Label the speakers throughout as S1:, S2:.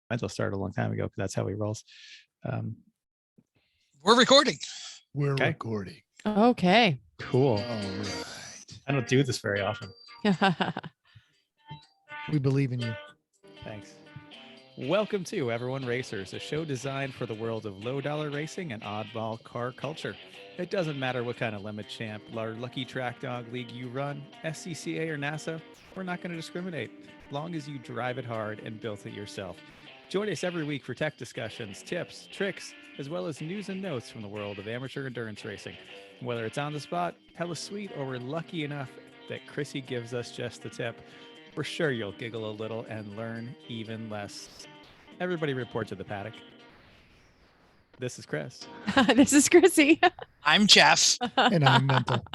S1: Mental started a long time ago because that's how he rolls.
S2: We're recording.
S3: We're
S1: Okay.
S3: recording.
S4: Okay.
S1: Cool.
S3: All right.
S1: I don't do this very often.
S3: We believe in you.
S1: Thanks. Welcome to Everyone Racers, a show designed for the world of low-dollar racing and oddball car culture. It doesn't matter what kind of limit champ or lucky track dog league you run, SCCA or NASA, we're not going to discriminate, long as you drive it hard and build it yourself. Join us every week for tech discussions, tips, tricks, as well as news and notes from the world of amateur endurance racing. Whether it's on the spot, hella sweet, or we're lucky enough that Chrissy gives us just the tip, we're sure you'll giggle a little and learn even less. Everybody report to the paddock. This is Chris.
S4: This is Chrissy.
S2: I'm Jeff.
S3: And I'm Mental.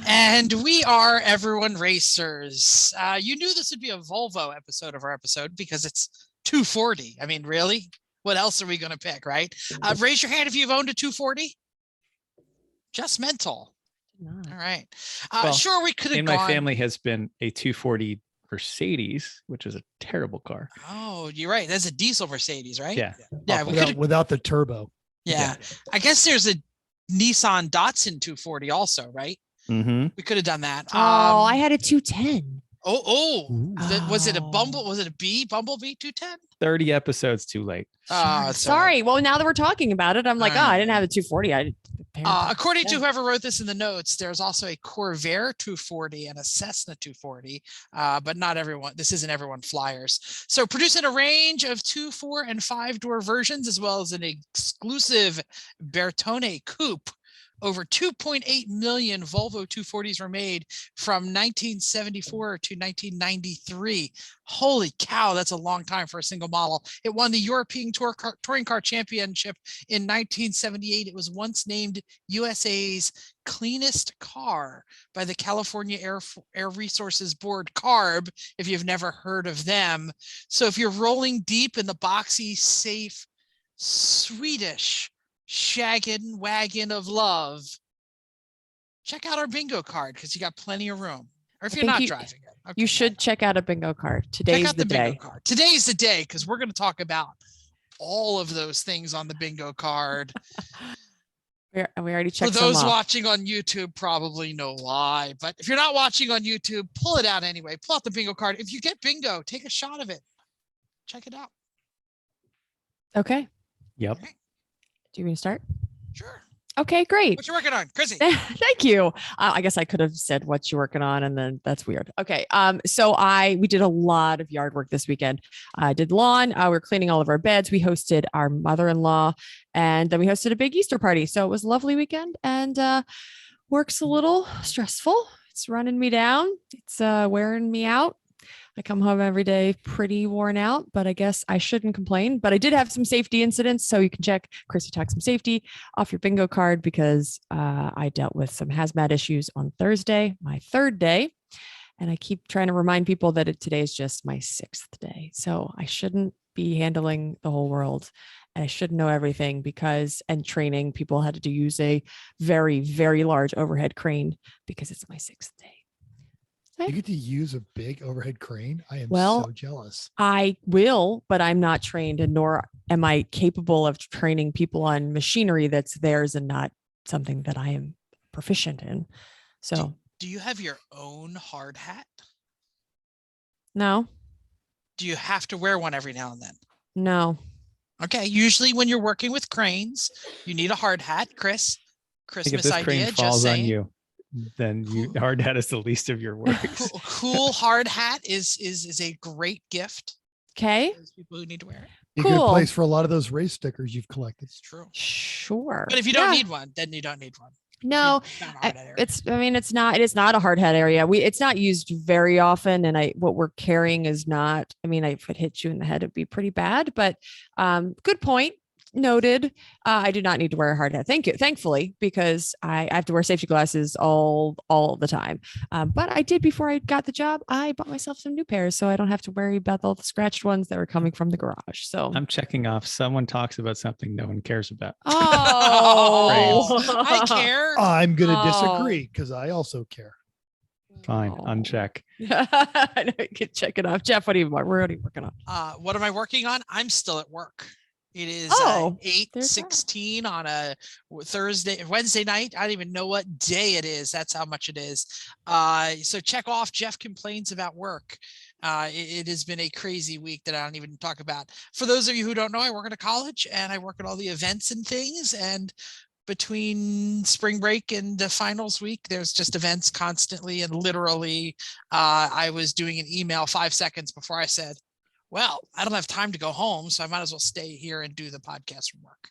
S2: And we are Everyone Racers. You knew this would be a Volvo episode of our episode because it's 240. I mean, really? What else are we going to pick, right? Raise your hand if you've owned a 240. Just Mental.
S4: No.
S2: All right.
S1: Well,
S2: sure, we could have
S1: In
S2: gone.
S1: my family has been a 240 Mercedes, which is a terrible car.
S2: Oh, you're right. That's a diesel Mercedes, right?
S1: Yeah.
S2: Yeah. We could.
S3: Without the turbo.
S2: Yeah. I guess there's a Nissan Datsun 240 also, right?
S1: Mm-hmm.
S2: We could have done that.
S4: Oh, I had a 210.
S3: Ooh.
S2: Was it a Bumble? Was it a Bumblebee 210?
S1: 30 episodes too late.
S4: Sorry. Well, now that we're talking about it, I'm like, I didn't have a 240.
S2: According to whoever wrote this in the notes, there's also a Corvair 240 and a Cessna 240, but not everyone. This isn't everyone flyers. So producing a range of 2, 4, and 5-door versions, as well as an exclusive Bertone coupe. Over 2.8 million Volvo 240s were made from 1974 to 1993. Holy cow, that's a long time for a single model. It won the European Touring Car Championship in 1978. It was once named USA's cleanest car by the California Air Resources Board, CARB, if you've never heard of them. So if you're rolling deep in the boxy, safe, Swedish shaggin' wagon of love, check out our bingo card because you got plenty of room. Or if you're not driving it, okay,
S4: you should check out a bingo card. Today's the day.
S2: Bingo card. Today's the day because we're going to talk about all of those things on the bingo card.
S4: We already checked.
S2: For those watching on YouTube, probably know why. But if you're not watching on YouTube, pull it out anyway. Pull out the bingo card. If you get bingo, take a shot of it. Check it out.
S4: Okay.
S1: Yep.
S2: Okay.
S4: Do you want to start?
S2: Sure.
S4: Okay, great.
S2: What you working on, Chrissy?
S4: Thank you. I guess I could have said what you're working on, and then that's weird. Okay. So we did a lot of yard work this weekend. I did lawn. We're cleaning all of our beds. We hosted our mother-in-law, and then we hosted a big Easter party. So it was a lovely weekend, and work's a little stressful. It's running me down. It's wearing me out. I come home every day pretty worn out, but I guess I shouldn't complain. But I did have some safety incidents. So you can check Chrissy Talk Some Safety off your bingo card because I dealt with some hazmat issues on Thursday, my 3rd day. And I keep trying to remind people that today is just my 6th day. So I shouldn't be handling the whole world. And I should know everything and training people had to use a very, very large overhead crane because it's my 6th day.
S3: You get to use a big overhead crane. I am so jealous.
S4: I will, but I'm not trained, and nor am I capable of training people on machinery that's theirs and not something that I am proficient in. So,
S2: do you have your own hard hat?
S4: No.
S2: Do you have to wear one every now and then?
S4: No.
S2: Okay. Usually, when you're working with cranes, you need a hard hat. Chris, Christmas
S1: if this
S2: idea.
S1: crane falls
S2: just saying.
S1: on you, then hard hat is the least of your worries.
S2: Cool hard hat is a great gift.
S4: Okay.
S2: Those people who need to wear it.
S3: You could place for a lot of those race stickers you've collected.
S2: It's true.
S4: Sure.
S2: But if you don't need one, then you don't need one.
S4: No, it is not a hard hat area. It's not used very often. And what we're carrying is not, if it hit you in the head, it'd be pretty bad, but good point. Noted. I do not need to wear a hard hat. Thankfully, because I have to wear safety glasses all the time. But I did before I got the job. I bought myself some new pairs, so I don't have to worry about all the scratched ones that were coming from the garage. So
S1: I'm checking off. Someone talks about something no one cares about.
S2: Oh, I care.
S3: I'm going to disagree because I also care.
S1: Fine,
S4: Oh.
S1: uncheck.
S4: I know you can check it off. Jeff, what are you working on?
S2: What am I working on? I'm still at work. It is
S4: there's
S2: 8:16 on a Wednesday night. I don't even know what day it is. That's how much it is. So check off. Jeff complains about work. It has been a crazy week that I don't even talk about. For those of you who don't know, I work at a college and I work at all the events and things. And between spring break and the finals week, there's just events constantly. And literally, I was doing an email 5 seconds before I said, well, I don't have time to go home, so I might as well stay here and do the podcast from work.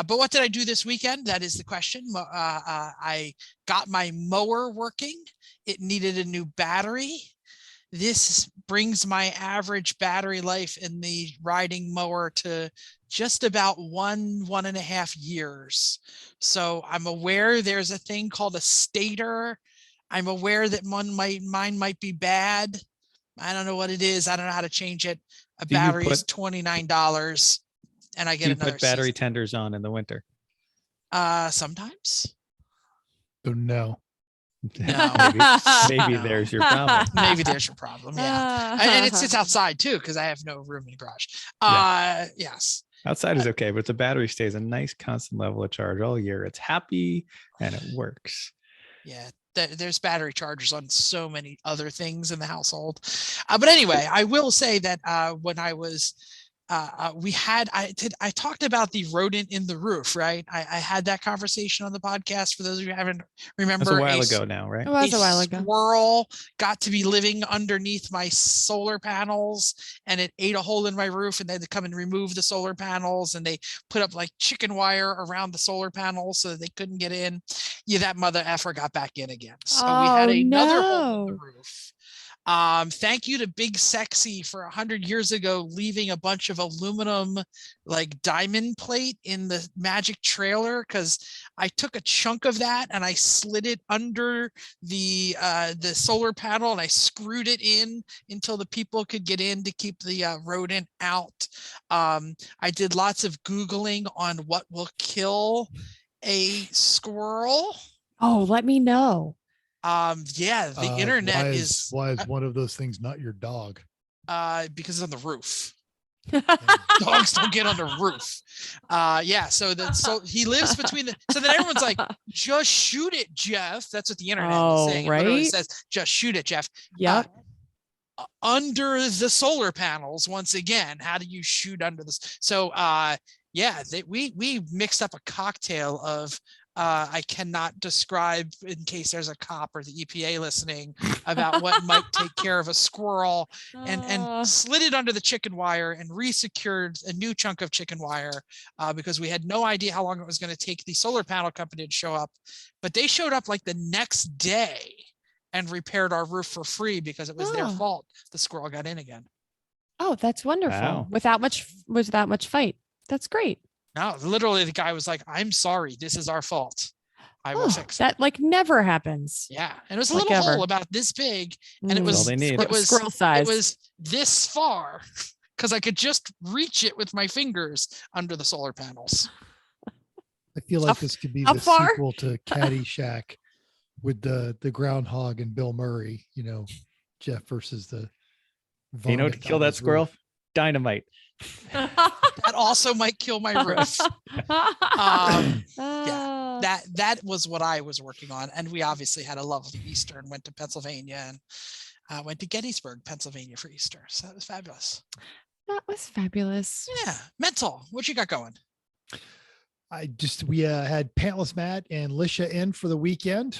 S2: But what did I do this weekend? That is the question. I got my mower working. It needed a new battery. This brings my average battery life in the riding mower to just about 1.5 years. So I'm aware there's a thing called a stator. I'm aware that mine might be bad. I don't know what it is. I don't know how to change it. A battery is $29 and I get
S1: do you
S2: another
S1: put battery
S2: season.
S1: tenders on in the winter?
S2: Sometimes.
S3: So no.
S2: No.
S1: Maybe
S2: No.
S1: there's your problem.
S2: Maybe there's your problem. Yeah. And it sits outside too, because I have no room in the garage. Yes.
S1: Outside is okay, but the battery stays a nice constant level of charge all year. It's happy and it works.
S2: Yeah. There's battery chargers on so many other things in the household. But anyway, I will say that when I was I talked about the rodent in the roof, right? I had that conversation on the podcast. For those of you who haven't remember,
S1: That's a while ago now, right?
S4: It was a while ago.
S2: Squirrel got to be living underneath my solar panels, and it ate a hole in my roof, and they had to come and remove the solar panels, and they put up like chicken wire around the solar panels so that they couldn't get in. Yeah, that mother effer got back in again. So we had another hole in the roof. Thank you to Big Sexy for 100 years ago leaving a bunch of aluminum like diamond plate in the magic trailer, because I took a chunk of that and I slid it under the solar panel and I screwed it in until the people could get in to keep the rodent out. I did lots of Googling on what will kill a squirrel.
S4: Oh, let me know.
S2: Yeah, the internet
S3: why
S2: is
S3: one of those things not your dog?
S2: Because it's on the roof. Dogs don't get on the roof. Yeah, so he lives between so then everyone's like, just shoot it, Jeff. That's what the internet is saying. It literally says, just shoot it, Jeff.
S4: Yep.
S2: Under the solar panels, once again, how do you shoot under this? So yeah, we mixed up a cocktail of I cannot describe, in case there's a cop or the EPA listening, about what might take care of a squirrel, and slid it under the chicken wire and resecured a new chunk of chicken wire because we had no idea how long it was going to take the solar panel company to show up. But they showed up like the next day and repaired our roof for free because it was their fault. The squirrel got in again.
S4: Oh, that's wonderful.
S1: Wow.
S4: Without much fight. That's great.
S2: No, literally the guy was like, I'm sorry, this is our fault. I will fix it.
S4: That like never happens.
S2: Yeah. And it was a little hole about this big, and it was
S1: all they need.
S2: it was
S4: squirrel size.
S2: It was this far because I could just reach it with my fingers under the solar panels.
S3: I feel like this could be the
S4: far?
S3: sequel to Caddyshack with the groundhog and Bill Murray, Jeff versus the
S1: You know what to kill that squirrel?
S3: Roof.
S1: Dynamite.
S2: That also might kill my roof. Yeah, that was what I was working on. And we obviously had a lovely Easter and went to Pennsylvania and went to Gettysburg, Pennsylvania for Easter. So that was fabulous.
S4: That was fabulous.
S2: Yeah. Mental, what you got going?
S3: We had Pantless Matt and Lisha in for the weekend.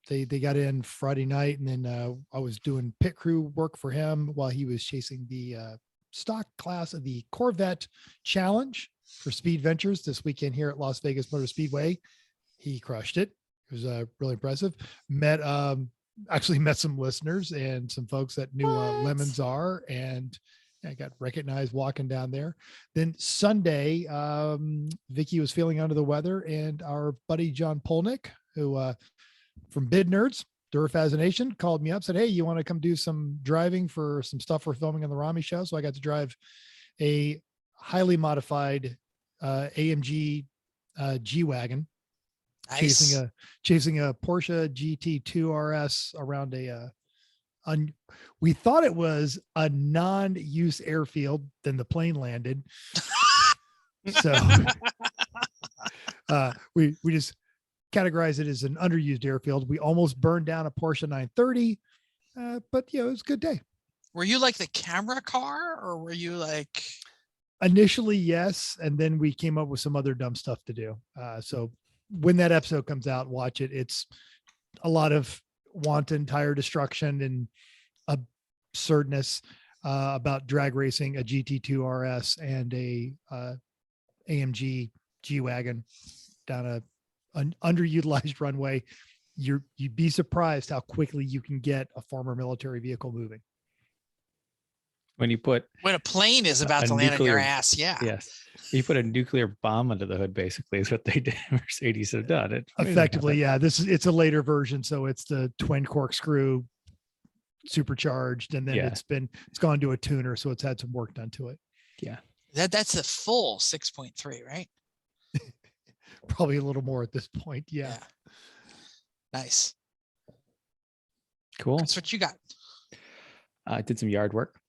S3: They got in Friday night, and then I was doing pit crew work for him while he was chasing the stock class of the Corvette Challenge for Speed Ventures this weekend here at Las Vegas Motor Speedway. He crushed it. It was really impressive. Actually met some listeners and some folks that knew Lemons are, and I got recognized walking down there. Then Sunday, Vicky was feeling under the weather, and our buddy John Polnick, who from Bid Nerds, Durr Fascination, called me up, said, hey, you want to come do some driving for some stuff we're filming on the Rami show? So I got to drive a highly modified AMG G-Wagon
S2: Nice.
S3: chasing a Porsche GT2 RS around we thought it was a non-use airfield. Then the plane landed. So we just categorize it as an underused airfield. We almost burned down a Porsche 930, but it was a good day.
S2: Were you like the camera car, or were you like?
S3: Initially, yes, and then we came up with some other dumb stuff to do. So when that episode comes out, watch it. It's a lot of wanton tire destruction and absurdness about drag racing a GT2 RS and a AMG G-Wagon down an underutilized runway. You'd be surprised how quickly you can get a former military vehicle moving.
S1: When
S2: a plane is about to land on your ass. Yeah.
S1: Yes. You put a nuclear bomb under the hood, basically, is what they did. Mercedes have done it.
S3: Effectively, yeah. It's a later version. So it's the twin corkscrew supercharged, and then it's gone to a tuner. So it's had some work done to it.
S1: Yeah.
S2: That's a full 6.3, right?
S3: Probably a little more at this point. Yeah.
S2: Nice.
S1: Cool.
S2: That's what you got.
S1: I did some yard work.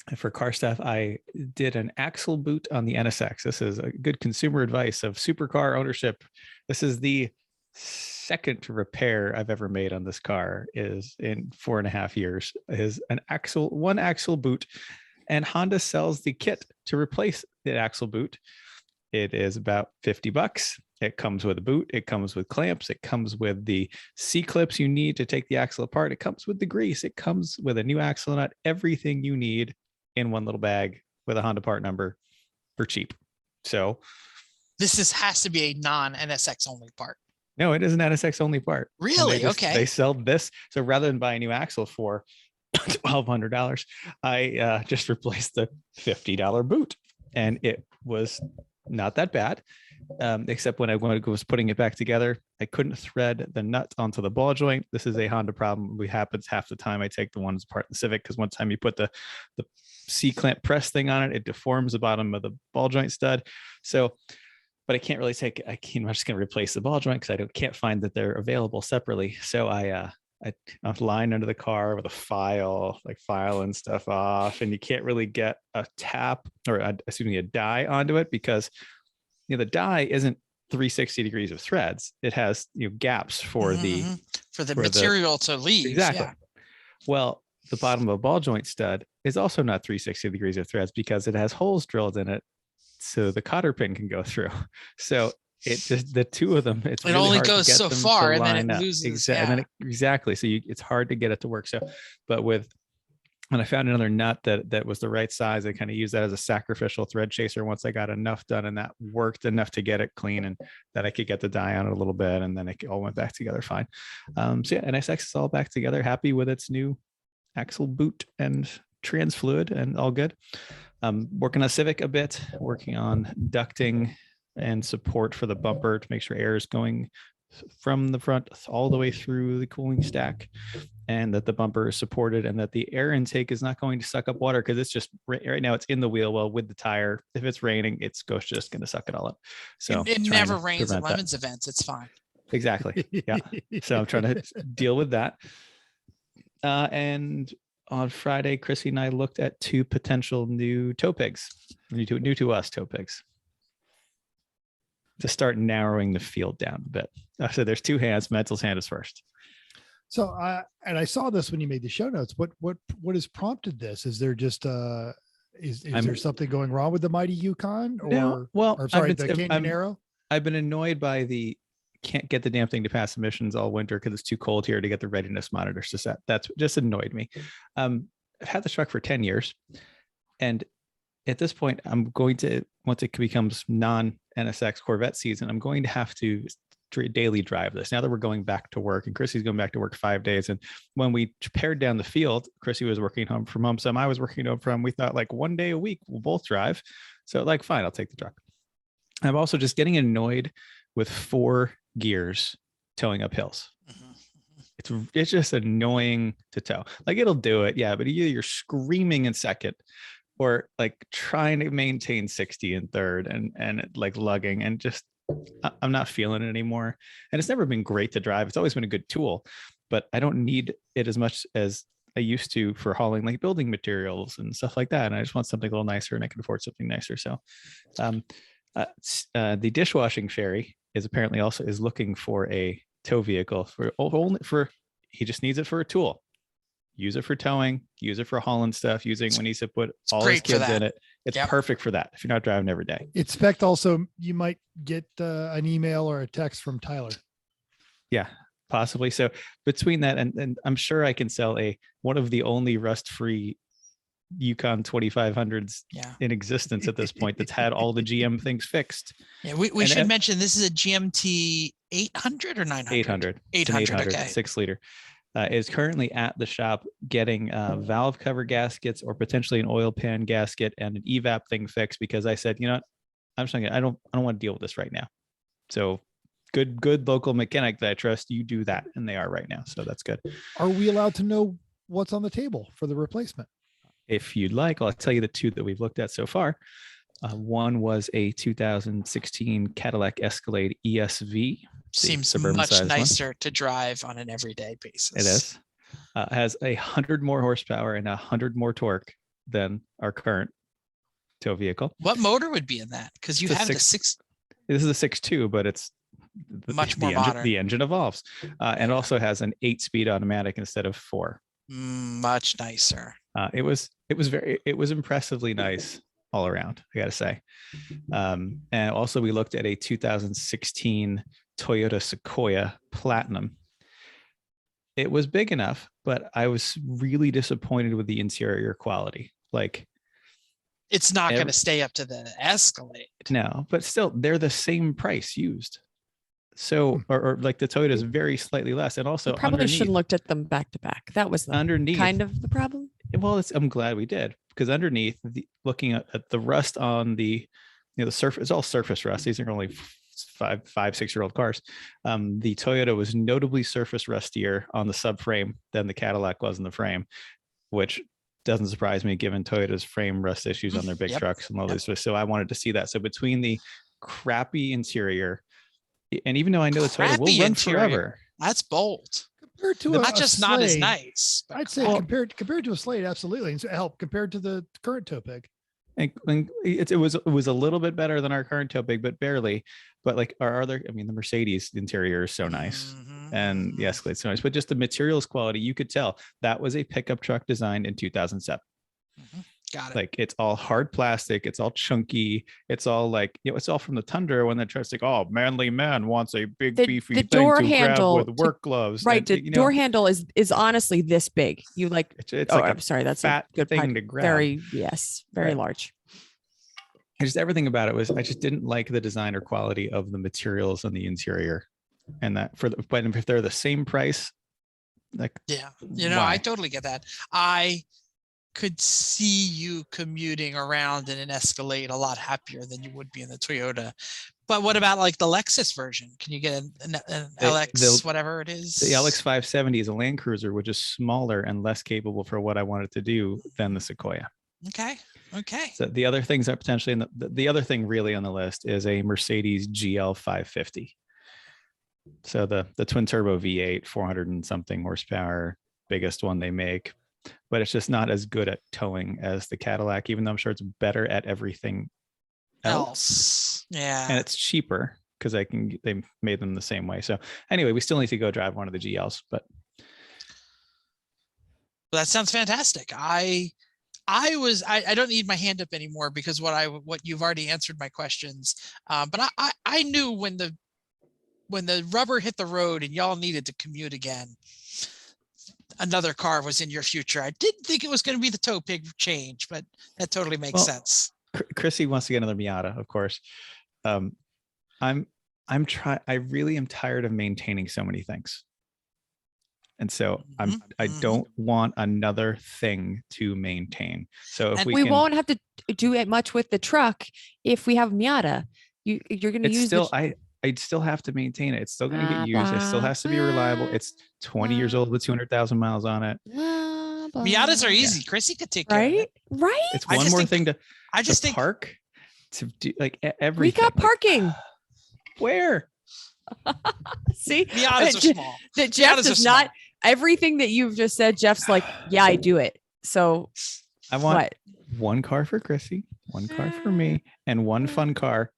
S1: And for car stuff, I did an axle boot on the NSX. This is a good consumer advice of supercar ownership. This is the second repair I've ever made on this car, is in 4.5 years, is one axle boot, and Honda sells the kit to replace the axle boot. It is about $50. It comes with a boot. It comes with clamps. It comes with the C-clips you need to take the axle apart. It comes with the grease. It comes with a new axle nut, everything you need in one little bag with a Honda part number for cheap. So
S2: this has to be a non-NSX only part.
S1: No, it is an NSX only part.
S2: Really? Okay.
S1: They sell this. So rather than buy a new axle for $1,200, I just replaced the $50 boot, and it was not that bad. Except when I was putting it back together, I couldn't thread the nut onto the ball joint. This is a Honda problem. It happens half the time. I take the ones apart in the Civic, because one time you put the C-clamp press thing on it, it deforms the bottom of the ball joint stud. So, but I can't really I'm just going to replace the ball joint because can't find that they're available separately. So I'm lying under the car with a file and stuff off, and you can't really get a die onto it, because the die isn't 360 degrees of threads. It has gaps for the
S2: material to leave.
S1: Exactly.
S2: Yeah.
S1: Well, the bottom of a ball joint stud is also not 360 degrees of threads, because it has holes drilled in it so the cotter pin can go through. So it just, the two of them, it really
S2: only goes so far, and then it loses.
S1: Exactly. So it's hard to get it to work. So, but when I found another nut that was the right size, I kind of used that as a sacrificial thread chaser once I got enough done, and that worked enough to get it clean, and that I could get the die on it a little bit, and then it all went back together fine. NSX is all back together, happy with its new axle boot and trans fluid, and all good. Working on Civic a bit, working on ducting and support for the bumper to make sure air is going from the front all the way through the cooling stack, and that the bumper is supported, and that the air intake is not going to suck up water, because it's just right now it's in the wheel well with the tire. If it's raining, it's just going to suck it all up. So
S2: it never rains at Lemons events. It's fine.
S1: Exactly. Yeah. So I'm trying to deal with that. And on Friday, Chrissy and I looked at 2 potential new tow pigs, new to us tow pigs, to start narrowing the field down a bit. So there's 2 hands. Mental's hand is first.
S3: So I saw this when you made the show notes. What has prompted this? Is there just is there something going wrong with the mighty Yukon, or the Canyon Arrow? I've
S1: been annoyed by the can't get the damn thing to pass emissions all winter because it's too cold here to get the readiness monitors to set. That's just annoyed me. I've had the truck for 10 years, and at this point, I'm going to, once it becomes non-NSX Corvette season, I'm going to have to daily drive this. Now that we're going back to work, and Chrissy's going back to work 5 days. And when we pared down the field, Chrissy was working home from home. Some I was working home from. We thought 1 day a week, we'll both drive. So fine, I'll take the truck. I'm also just getting annoyed with 4 gears towing up hills. It's just annoying to tow. It'll do it, yeah, but either you're screaming in second, or trying to maintain 60 in third, and lugging, and just I'm not feeling it anymore. And it's never been great to drive. It's always been a good tool, but I don't need it as much as I used to for hauling like building materials and stuff like that. And I just want something a little nicer, and I can afford something nicer. So the dishwashing fairy is apparently also is looking for a tow vehicle he just needs it for a tool. Use it for towing, use it for hauling stuff, using when he's to put all his kids in it. It's perfect for that if you're not driving every day.
S3: Expect also you might get an email or a text from Tyler.
S1: Yeah, possibly. So between that and I'm sure I can sell one of the only rust-free Yukon 2500s in existence at this point that's had all the GM things fixed.
S2: Yeah, we should mention this is a GMT 800 or 900? 800. 800, okay.
S1: 6-liter. Is currently at the shop getting valve cover gaskets or potentially an oil pan gasket and an evap thing fixed, because I said, you know what, I'm just I don't want to deal with this right now. So good local mechanic that I trust, you do that, and they are right now. So that's good.
S3: Are we allowed to know what's on the table for the replacement?
S1: If you'd like, I'll tell you the two that we've looked at so far. One was a 2016 Cadillac Escalade Esv.
S2: Seems much nicer to drive on an everyday basis.
S1: It is. Has 100 more horsepower and 100 more torque than our current tow vehicle.
S2: What motor would be in that? Because you have the 6.
S1: This is a 6.2, but it's
S2: much more modern.
S1: The engine evolves, and also has an 8-speed automatic instead of 4.
S2: Much nicer.
S1: It was impressively nice all around, I gotta say. And also we looked at a 2016 Toyota Sequoia Platinum. It was big enough, but I was really disappointed with the interior quality. Like,
S2: it's not going to stay up to the Escalade.
S1: No, but still, they're the same price used. So, or like the Toyota is very slightly less, and also
S4: you probably should have looked at them back to back. That was
S1: underneath
S4: kind of the problem.
S1: Well, I'm glad we did, because underneath, looking at the rust on the surface, it's all surface rust. These are only 5-6-year-old cars. The Toyota was notably surface rustier on the subframe than the Cadillac was in the frame, which doesn't surprise me given Toyota's frame rust issues on their big trucks and all this. So I wanted to see that. So between the crappy interior, and even though I know the Toyota will run forever,
S2: that's bold.
S3: Compared to
S2: not just not as nice.
S3: I'd say compared to a Slate, absolutely, and help compared to the current tow pig.
S1: And it was a little bit better than our current tow pig, but barely. But like our other, the Mercedes interior is so nice, and the Escalade is so nice. But just the materials quality, you could tell that was a pickup truck designed in 2007.
S2: Got it.
S1: Like, it's all hard plastic, it's all chunky, it's all like, it's all from the Tundra when they're just like, oh, manly man wants a big beefy thing to grab with work gloves.
S4: Right. The door handle is honestly this big. You like,
S1: it's like
S4: I'm sorry, that's
S1: fat
S4: a good
S1: thing to grab.
S4: Very large.
S1: And just everything about it was, I just didn't like the design or quality of the materials on the interior, and that but if they're the same price, like,
S2: I totally get that. I could see you commuting around in an Escalade a lot happier than you would be in the Toyota. But what about like the Lexus version? Can you get an LX, whatever it is?
S1: The LX 570 is a Land Cruiser, which is smaller and less capable for what I wanted to do than the Sequoia.
S2: Okay. So
S1: the other things are potentially the other thing really on the list is a Mercedes GL 550. So the twin turbo V8, 400 and something horsepower, biggest one they make, but it's just not as good at towing as the Cadillac, even though I'm sure it's better at everything else.
S2: Yeah.
S1: And it's cheaper because they made them the same way. So anyway, we still need to go drive one of the GLs, but.
S2: Well, that sounds fantastic. I don't need my hand up anymore because what you've already answered my questions. But I knew when the rubber hit the road and y'all needed to commute again, another car was in your future. I didn't think it was going to be the tow pig change, but that totally makes sense.
S1: Chrissy wants to get another Miata, of course. I really am tired of maintaining so many things. And so I don't want another thing to maintain. So if
S4: we won't have to do it much with the truck if we have Miata. You're going to use
S1: still I'd still have to maintain it. It's still going to get used. It still has to be reliable. It's 20 years old with 200,000 miles on it.
S2: Miatas are easy. Chrissy could take care of it.
S4: Right.
S1: It's one more thing to park to do, like everything.
S4: We got parking.
S1: Where?
S4: See,
S2: Miatas are small.
S4: that Jeff
S2: Miatas are
S4: does not.
S2: small.
S4: Everything that you've just said, Jeff's like, yeah, I do it. So
S1: I want
S4: what?
S1: one car for Chrissy, one car for me, and one fun car,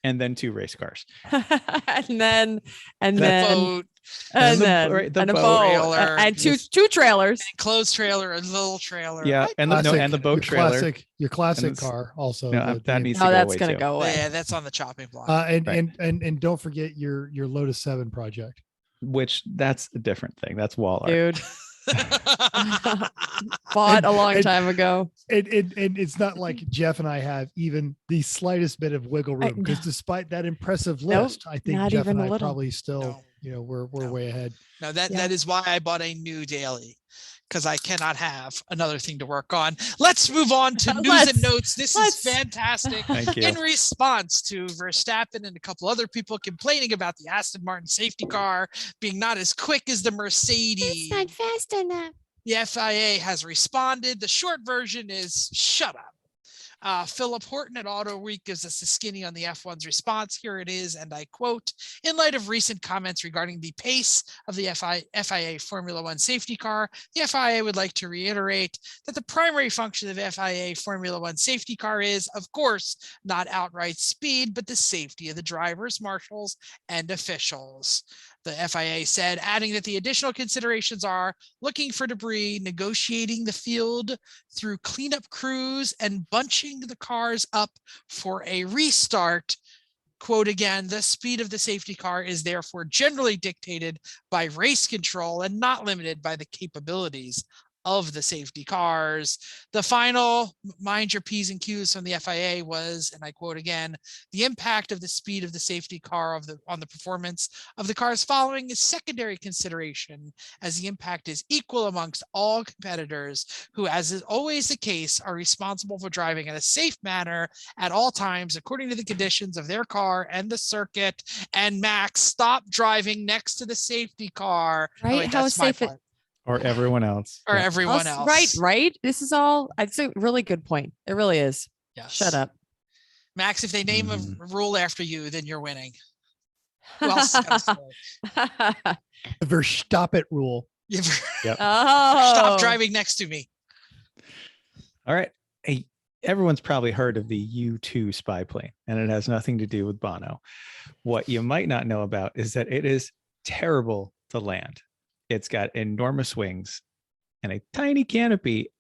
S1: and then 2 race cars.
S4: and then
S2: Boat,
S4: and
S1: the-
S4: then
S1: right, the
S4: and a
S1: boat.
S4: boat
S2: Trailer.
S4: and two trailers.
S2: enclosed trailer, a little trailer.
S1: Yeah,
S2: What?
S1: and the boat
S3: your
S1: trailer.
S3: your classic
S1: it's-
S3: car also.
S1: No, that needs to
S4: Oh,
S1: go
S4: that's
S1: away
S4: gonna
S1: too.
S4: go away.
S2: Yeah, that's on the chopping block.
S3: and,
S1: Right.
S3: and don't forget your Lotus 7 project.
S1: Which that's a different thing. That's wall art.
S4: Dude, bought a long
S3: and-
S4: time ago.
S3: And it's not like Jeff and I have even the slightest bit of wiggle room, because despite that impressive
S4: Nope,
S3: list, I think
S4: not
S3: Jeff
S4: even
S3: and
S4: a
S3: I
S4: little.
S3: probably still,
S2: No.
S3: we're
S2: No.
S3: way ahead.
S2: No, that
S4: Yeah.
S2: is why I bought a new daily, because I cannot have another thing to work on. Let's move on to news
S4: Let's-
S2: and notes. This is
S4: let's-
S2: fantastic.
S1: Thank you.
S2: In response to Verstappen and a couple other people complaining about the Aston Martin safety car being not as quick as the Mercedes,
S4: fast enough.
S2: the FIA has responded. The short version is shut up. Philip Horton at Auto Week gives us the skinny on the F1's response. Here it is, and I quote, in light of recent comments regarding the pace of the FIA Formula One safety car, the FIA would like to reiterate that the primary function of FIA Formula One safety car is, of course, not outright speed, but the safety of the drivers, marshals, and officials. The FIA said, adding that the additional considerations are looking for debris, negotiating the field through cleanup crews, and bunching the cars up for a restart. Quote again, the speed of the safety car is therefore generally dictated by race control and not limited by the capabilities of the safety cars. The final, mind your P's and Q's from the FIA was, and I quote again, the impact of the speed of the safety car on the performance of the cars following is secondary consideration, as the impact is equal amongst all competitors who, as is always the case, are responsible for driving in a safe manner at all times according to the conditions of their car and the circuit. And Max, stop driving next to the safety car. Oh,
S4: Right?
S2: wait,
S4: How
S2: that's my
S4: safe it?
S2: part.
S1: Or everyone else.
S2: Or
S1: Yeah.
S2: everyone else.
S4: Right. This is all. It's a really good point. It really is.
S2: Yes.
S4: Shut up.
S2: Max, if they name
S1: Mhm.
S2: a rule after you, then you're winning. Who else has got a story?
S3: The Verstappen rule.
S4: Oh,
S2: Stop driving next to me.
S1: All right. Hey, everyone's probably heard of the U-2 spy plane, and it has nothing to do with Bono. What you might not know about is that it is terrible to land. It's got enormous wings and a tiny canopy,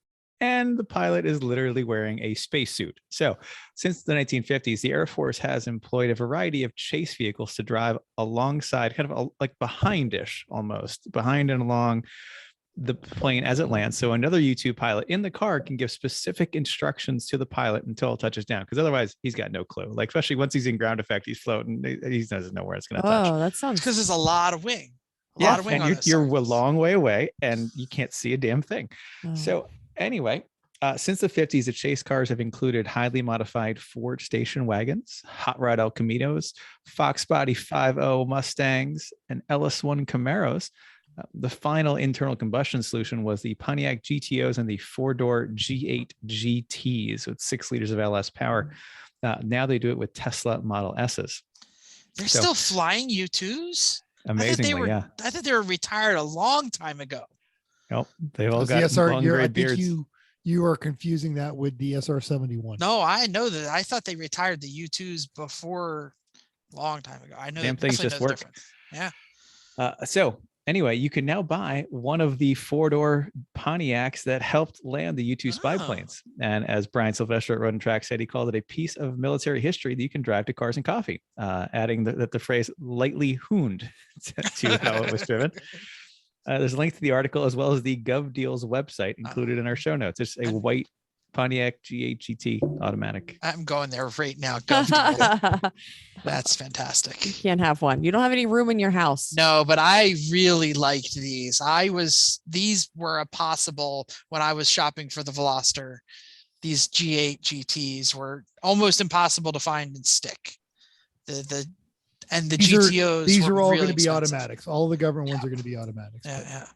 S1: and the pilot is literally wearing a spacesuit. So since the 1950s, the Air Force has employed a variety of chase vehicles to drive alongside, kind of like behindish almost, behind and along the plane as it lands. So another U-2 pilot in the car can give specific instructions to the pilot until it touches down, because otherwise he's got no clue. Like, especially once he's in ground effect, he's floating. He doesn't know where it's going to touch.
S4: Oh, that sounds.
S2: Because there's a lot of wing. A
S1: Yeah,
S2: lot of wing
S1: and
S2: on
S1: you're,
S2: this
S1: you're a
S2: sucker.
S1: long way away and you can't see a damn thing.
S4: Oh.
S1: So anyway, since the 50s, the chase cars have included highly modified Ford station wagons, Hot Rod El Caminos, Fox Body 5.0 Mustangs, and LS1 Camaros. The final internal combustion solution was the Pontiac Gtos and the four-door G8 GTs with 6 liters of LS power. Now they do it with Tesla Model S's.
S2: They're
S1: So-
S2: still flying U2s?
S1: Amazingly, yeah.
S2: I thought they were retired a long time ago.
S1: Nope, they've all
S3: The
S1: got
S3: SR,
S1: long
S3: I
S1: gray
S3: think
S1: beards.
S3: you are confusing that with the SR-71.
S2: No, I know that. I thought they retired the U2s before a long time ago. I know.
S1: Damn things
S2: definitely
S1: just
S2: know the
S1: work.
S2: difference. Yeah.
S1: So anyway, you can now buy one of the four-door Pontiacs that helped land the U-2 spy
S2: Oh.
S1: planes. And as Brian Sylvester at Road and Track said, he called it a piece of military history that you can drive to Cars and Coffee, adding the phrase lightly hooned to how it was driven. There's a link to the article as well as the GovDeals website included in our show notes. It's a white Pontiac G8 GT automatic.
S2: I'm going there right now. That's fantastic.
S4: You can't have one. You don't have any room in your house.
S2: No, but I really liked these. These were a possible when I was shopping for the Veloster. These G8 GTs were almost impossible to find and stick. The GTOs.
S3: These
S2: were
S3: are all
S2: really
S3: going to be
S2: expensive.
S3: automatics. All the government ones are going to be automatics.
S2: Yeah.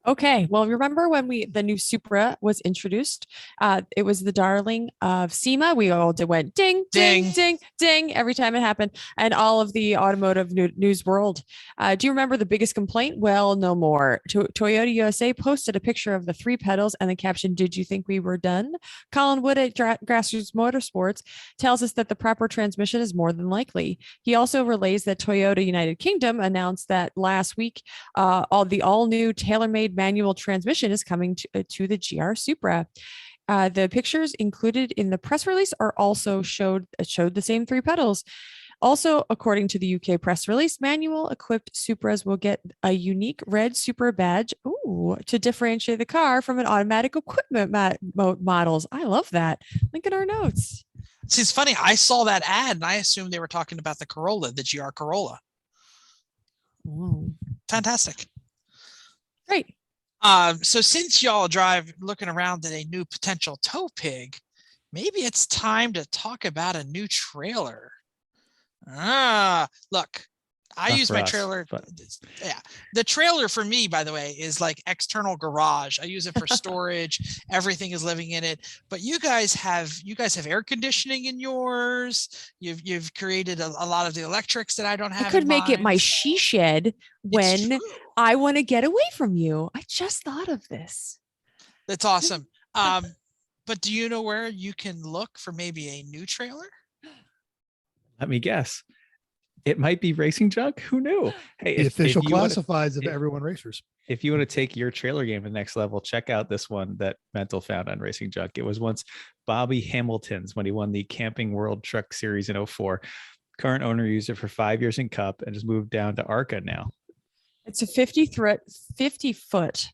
S4: Okay. Well, remember when the new Supra was introduced? It was the darling of SEMA. We all went ding, ding,
S2: Ding.
S4: ding, ding every time it happened, and all of the automotive news world. Do you remember the biggest complaint? Well, no more. Toyota USA posted a picture of the 3 pedals and the caption, "Did you think we were done?" Colin Wood at Grassroots Motorsports tells us that the proper transmission is more than likely. He also relays that Toyota United Kingdom announced that last week all new tailor-made manual transmission is coming to the GR Supra. The pictures included in the press release are also showed the same 3 pedals. Also, according to the UK press release, manual-equipped Supras will get a unique red Supra badge to differentiate the car from an automatic equipment models. I love that. Link in our notes.
S2: See, it's funny. I saw that ad and I assumed they were talking about the Corolla, the GR Corolla.
S4: Whoa.
S2: Fantastic.
S4: Great.
S2: So since y'all looking around at a new potential tow pig, maybe it's time to talk about a new trailer. Look, I
S1: Not
S2: use
S1: for
S2: my
S1: us,
S2: trailer.
S1: but-
S2: Yeah. The trailer for me, by the way, is like external garage. I use it for storage. Everything is living in it. But you guys have air conditioning in yours. You've created a lot of the electrics that I don't have.
S4: I could
S2: in
S4: make it my
S2: mine,
S4: she
S2: so
S4: shed
S2: it's
S4: when
S2: true.
S4: I want to get away from you. I just thought of this.
S2: That's awesome. But do you know where you can look for maybe a new trailer?
S1: Let me guess. It might be Racing Junk. Who knew? Hey,
S3: The official
S1: you wanna-
S3: classifieds of
S1: if-
S3: Everyone Racers.
S1: if you want to take your trailer game to the next level, check out this one that Mental found on Racing Junk. It was once Bobby Hamilton's when he won the Camping World Truck Series in 04. Current owner used it for 5 years in Cup and just moved down to ARCA now.
S4: It's a 53-foot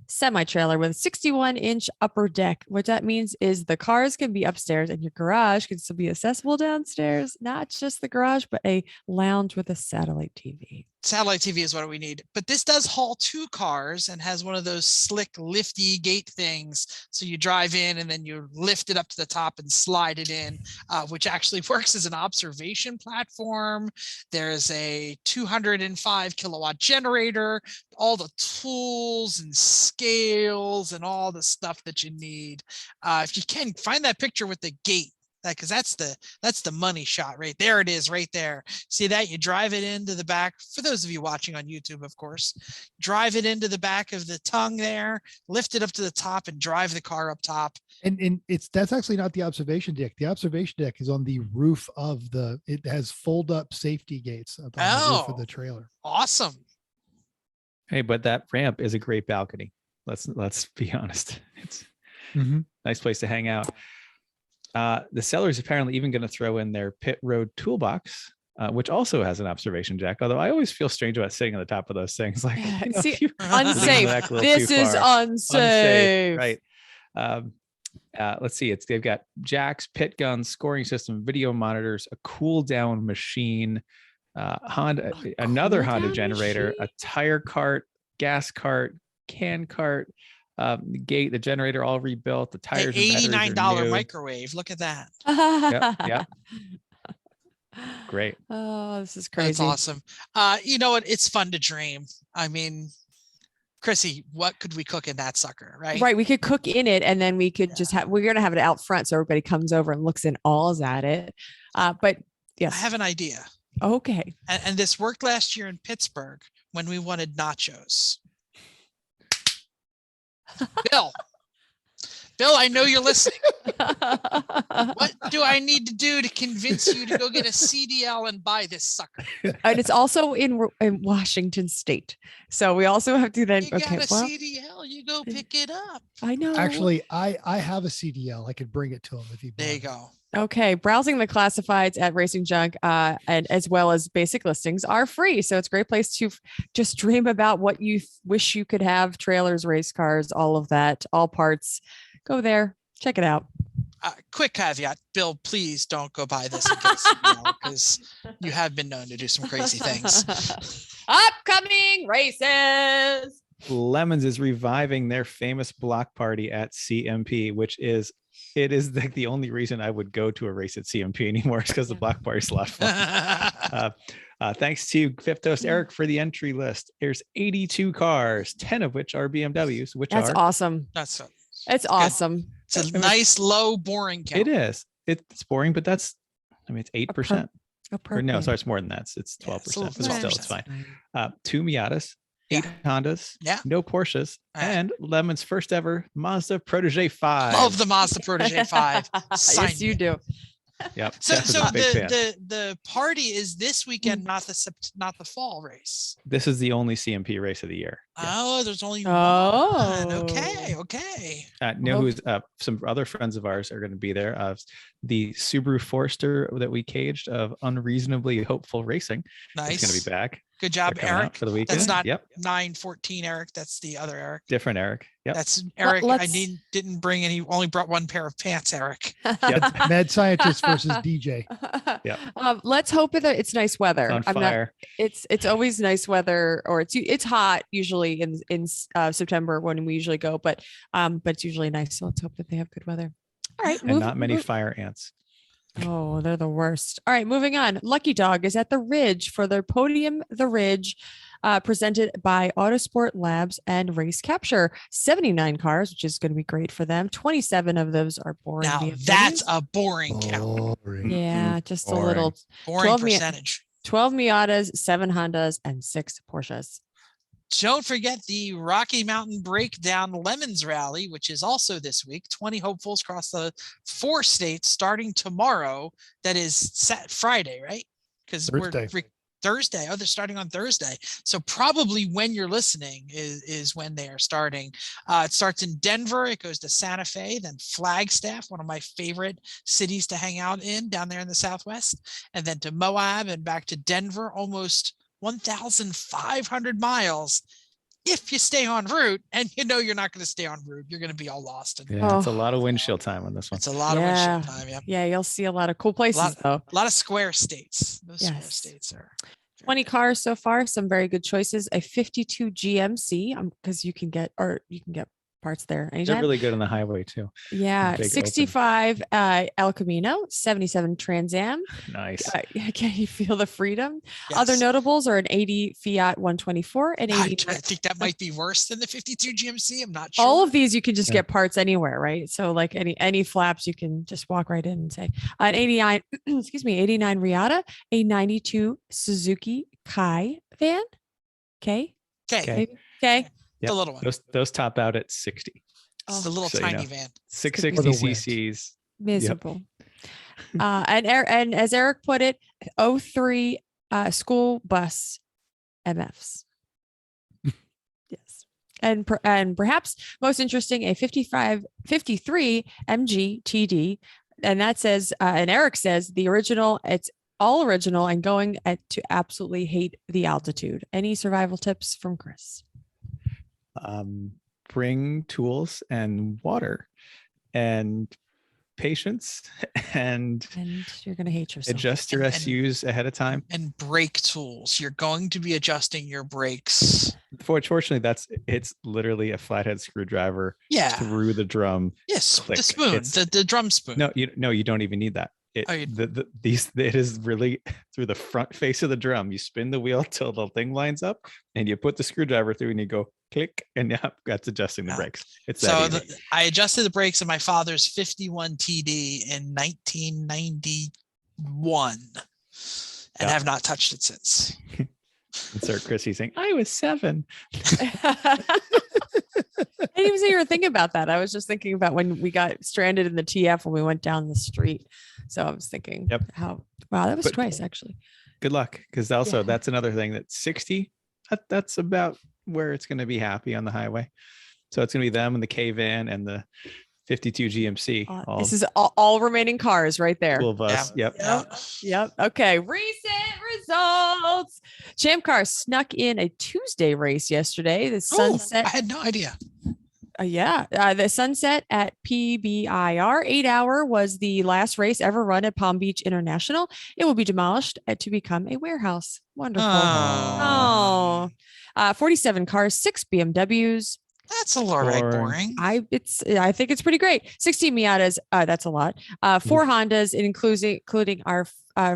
S4: semi trailer with a 61-inch upper deck. What that means is the cars can be upstairs and your garage can still be accessible downstairs. Not just the garage, but a lounge with a satellite TV.
S2: Satellite TV is what we need. But this does haul 2 cars and has one of those slick lifty gate things. So you drive in and then you lift it up to the top and slide it in, which actually works as an observation platform. There's a 205 kilowatt generator, all the tools and scales and all the stuff that you need. If you can find that picture with the gate, because that's the money shot right there. It is right there. See that? You drive it into the back. For those of you watching on YouTube, of course, drive it into the back of the tongue there, lift it up to the top and drive the car up top.
S3: And that's actually not the observation deck. The observation deck is on the roof of it has fold up safety gates on the roof of the trailer.
S2: Awesome.
S1: Hey, but that ramp is a great balcony. Let's be honest. It's
S3: Mm-hmm.
S1: a nice place to hang out. The seller's apparently even going to throw in their pit road toolbox, which also has an observation jack. Although I always feel strange about sitting on the top of those things. Like,
S4: Yeah,
S1: you know,
S4: see,
S1: if you
S4: unsafe.
S1: back a little
S4: This
S1: too
S4: is
S1: far.
S4: unsafe.
S1: Right. Let's see. They've got jacks, pit guns, scoring system, video monitors, a cool down machine, another Honda
S4: cool-down
S1: generator, a
S4: machine?
S1: tire cart, gas cart, can cart, the gate, the generator all rebuilt, the
S2: An
S1: tires. and batteries are
S2: $89
S1: new.
S2: microwave. Look at that.
S1: Yep. Great.
S4: Oh, this is
S2: That's
S4: crazy.
S2: awesome. You know what? It's fun to dream. I mean, Chrissy, what could we cook in that sucker, right?
S4: Right. We could cook in it and then we could just we're going to have it out front so everybody comes over and looks in alls at it. But yes.
S2: I have an idea.
S4: Okay.
S2: And this worked last year in Pittsburgh when we wanted nachos. Bill, I know you're listening. What do I need to do to convince you to go get a CDL and buy this sucker?
S4: And it's also in Washington State. So we also have to then,
S2: You got
S4: okay,
S2: a
S4: well,
S2: CDL, you go pick it up.
S4: I know.
S3: Actually, I have a CDL. I could bring it to him if he.
S2: There you go.
S4: Okay, browsing the classifieds at Racing Junk and as well as basic listings are free. So it's a great place to just dream about what you wish you could have, trailers, race cars, all of that, all parts. Go there, check it out.
S2: Quick caveat, Bill, please don't go buy this and get a CDL because you have been known to do some crazy things.
S4: Upcoming races.
S1: Lemons is reviving their famous block party at CMP, which is It is like the only reason I would go to a race at CMP anymore is because the block party is a lot of fun. Thanks to Fifth Toast Eric for the entry list. There's 82 cars, 10 of which are BMWs, which
S4: That's
S1: are
S4: awesome. It's awesome.
S2: It's a nice, low, boring count.
S1: It is. It's boring, but it's 8%. Or no, sorry, it's more than that. It's 12%, but still, it's fine. 2 Miatas, 8 Hondas, no Porsches, and Lemon's first ever Mazda Protege 5.
S2: Love the Mazda Protege 5.
S4: Yes, you do.
S1: Yep.
S2: So the party is this weekend, not the fall race.
S1: This is the only CMP race of the year.
S2: Oh, there's only one. Okay.
S1: Know who's some other friends of ours are going to be there. The Subaru Forester that we caged of Unreasonably Hopeful Racing.
S2: Nice.
S1: It's going to be back.
S2: Good job, Eric.
S1: For the weekend.
S2: That's not 914 Eric. That's the other Eric.
S1: Different Eric. Yep.
S2: That's Eric. Didn't bring any. Only brought one pair of pants. Eric.
S1: Yep.
S3: Mad scientist versus DJ.
S1: Yeah.
S4: Let's hope that it's nice weather.
S1: It's on fire.
S4: It's always nice weather, or it's hot usually in September when we usually go, but it's usually nice. So let's hope that they have good weather. All right.
S1: And not many fire ants.
S4: Oh, they're the worst. All right, moving on. Lucky Dog is at the Ridge for their Podium the Ridge, presented by Autosport Labs and Race Capture. 79 cars, which is going to be great for them. 27 of those are boring.
S2: Now that's a boring count.
S4: Yeah, just a little
S2: boring percentage.
S4: 12 Miatas, 7 Hondas, and 6 Porsches.
S2: Don't forget the Rocky Mountain Breakdown Lemons Rally, which is also this week. 20 hopefuls across the 4 states starting tomorrow. That is Friday, right? Because we're Thursday. Oh, they're starting on Thursday. So probably when you're listening is when they are starting. It starts in Denver. It goes to Santa Fe, then Flagstaff, one of my favorite cities to hang out in down there in the Southwest, and then to Moab and back to Denver, almost 1,500 miles if you stay en route, and you're not going to stay en route. You're going to be all lost.
S1: It's a lot of windshield time on this one.
S2: It's a lot of windshield time.
S4: Yeah, you'll see a lot of cool places though.
S2: A lot of square states. Those square states are
S4: 20 cars so far. Some very good choices. A 52 GMC, because you can get parts there anytime.
S1: They're really good on the highway too.
S4: Yeah, 65 El Camino, 77 Trans Am.
S1: Nice.
S4: Can you feel the freedom?
S2: Yes.
S4: Other notables are an 80 Fiat 124 and 80.
S2: I think that might be worse than the 52 GMC. I'm not sure.
S4: All of these you can just get parts anywhere, right? So like any flaps, you can just walk right in and say an 89, 89 Riata, a 92 Suzuki Kai van. Okay.
S1: Yep.
S2: The little one.
S1: Those top out at 60.
S2: It's the little tiny van.
S1: 660 cc's.
S4: Miserable. Yep. And as Eric put it, 03 school bus MFs. Yes. And perhaps most interesting, a 53 MG TD. And that says, and Eric says the original, it's all original and going to absolutely hate the altitude. Any survival tips from Chris?
S1: Bring tools and water and patience and
S4: you're going to hate yourself.
S1: Adjust your SUs ahead of time.
S2: And brake tools. You're going to be adjusting your brakes.
S1: Fortunately, it's literally a flathead screwdriver through the drum.
S2: Yes,
S1: click.
S2: The spoon, the drum spoon.
S1: No, you don't even need that. It is really through the front face of the drum. You spin the wheel till the thing lines up, and you put the screwdriver through, and you go click, and that's adjusting the brakes. It's
S2: I adjusted the brakes on my father's 51 TD in 1991, and have not touched it since.
S1: Insert Chrissy saying, "I was 7."
S4: I didn't even say you were thinking about that. I was just thinking about when we got stranded in the TF when we went down the street. So I was thinking, that was twice actually.
S1: Good luck, because also that's another thing that 60. That's about where it's going to be happy on the highway. So it's going to be them and the K van and the 52 GMC.
S4: This is all remaining cars right there.
S1: Cool bus. Yep.
S4: Okay. Recent results. Champ Car snuck in a Tuesday race yesterday. The Sunset.
S2: I had no idea.
S4: The Sunset at PBIR 8 hour was the last race ever run at Palm Beach International. It will be demolished to become a warehouse. Wonderful. 47 cars, 6 BMWs.
S2: That's a little right boring.
S4: I think it's pretty great. 16 Miatas, that's a lot. 4 Hondas, including our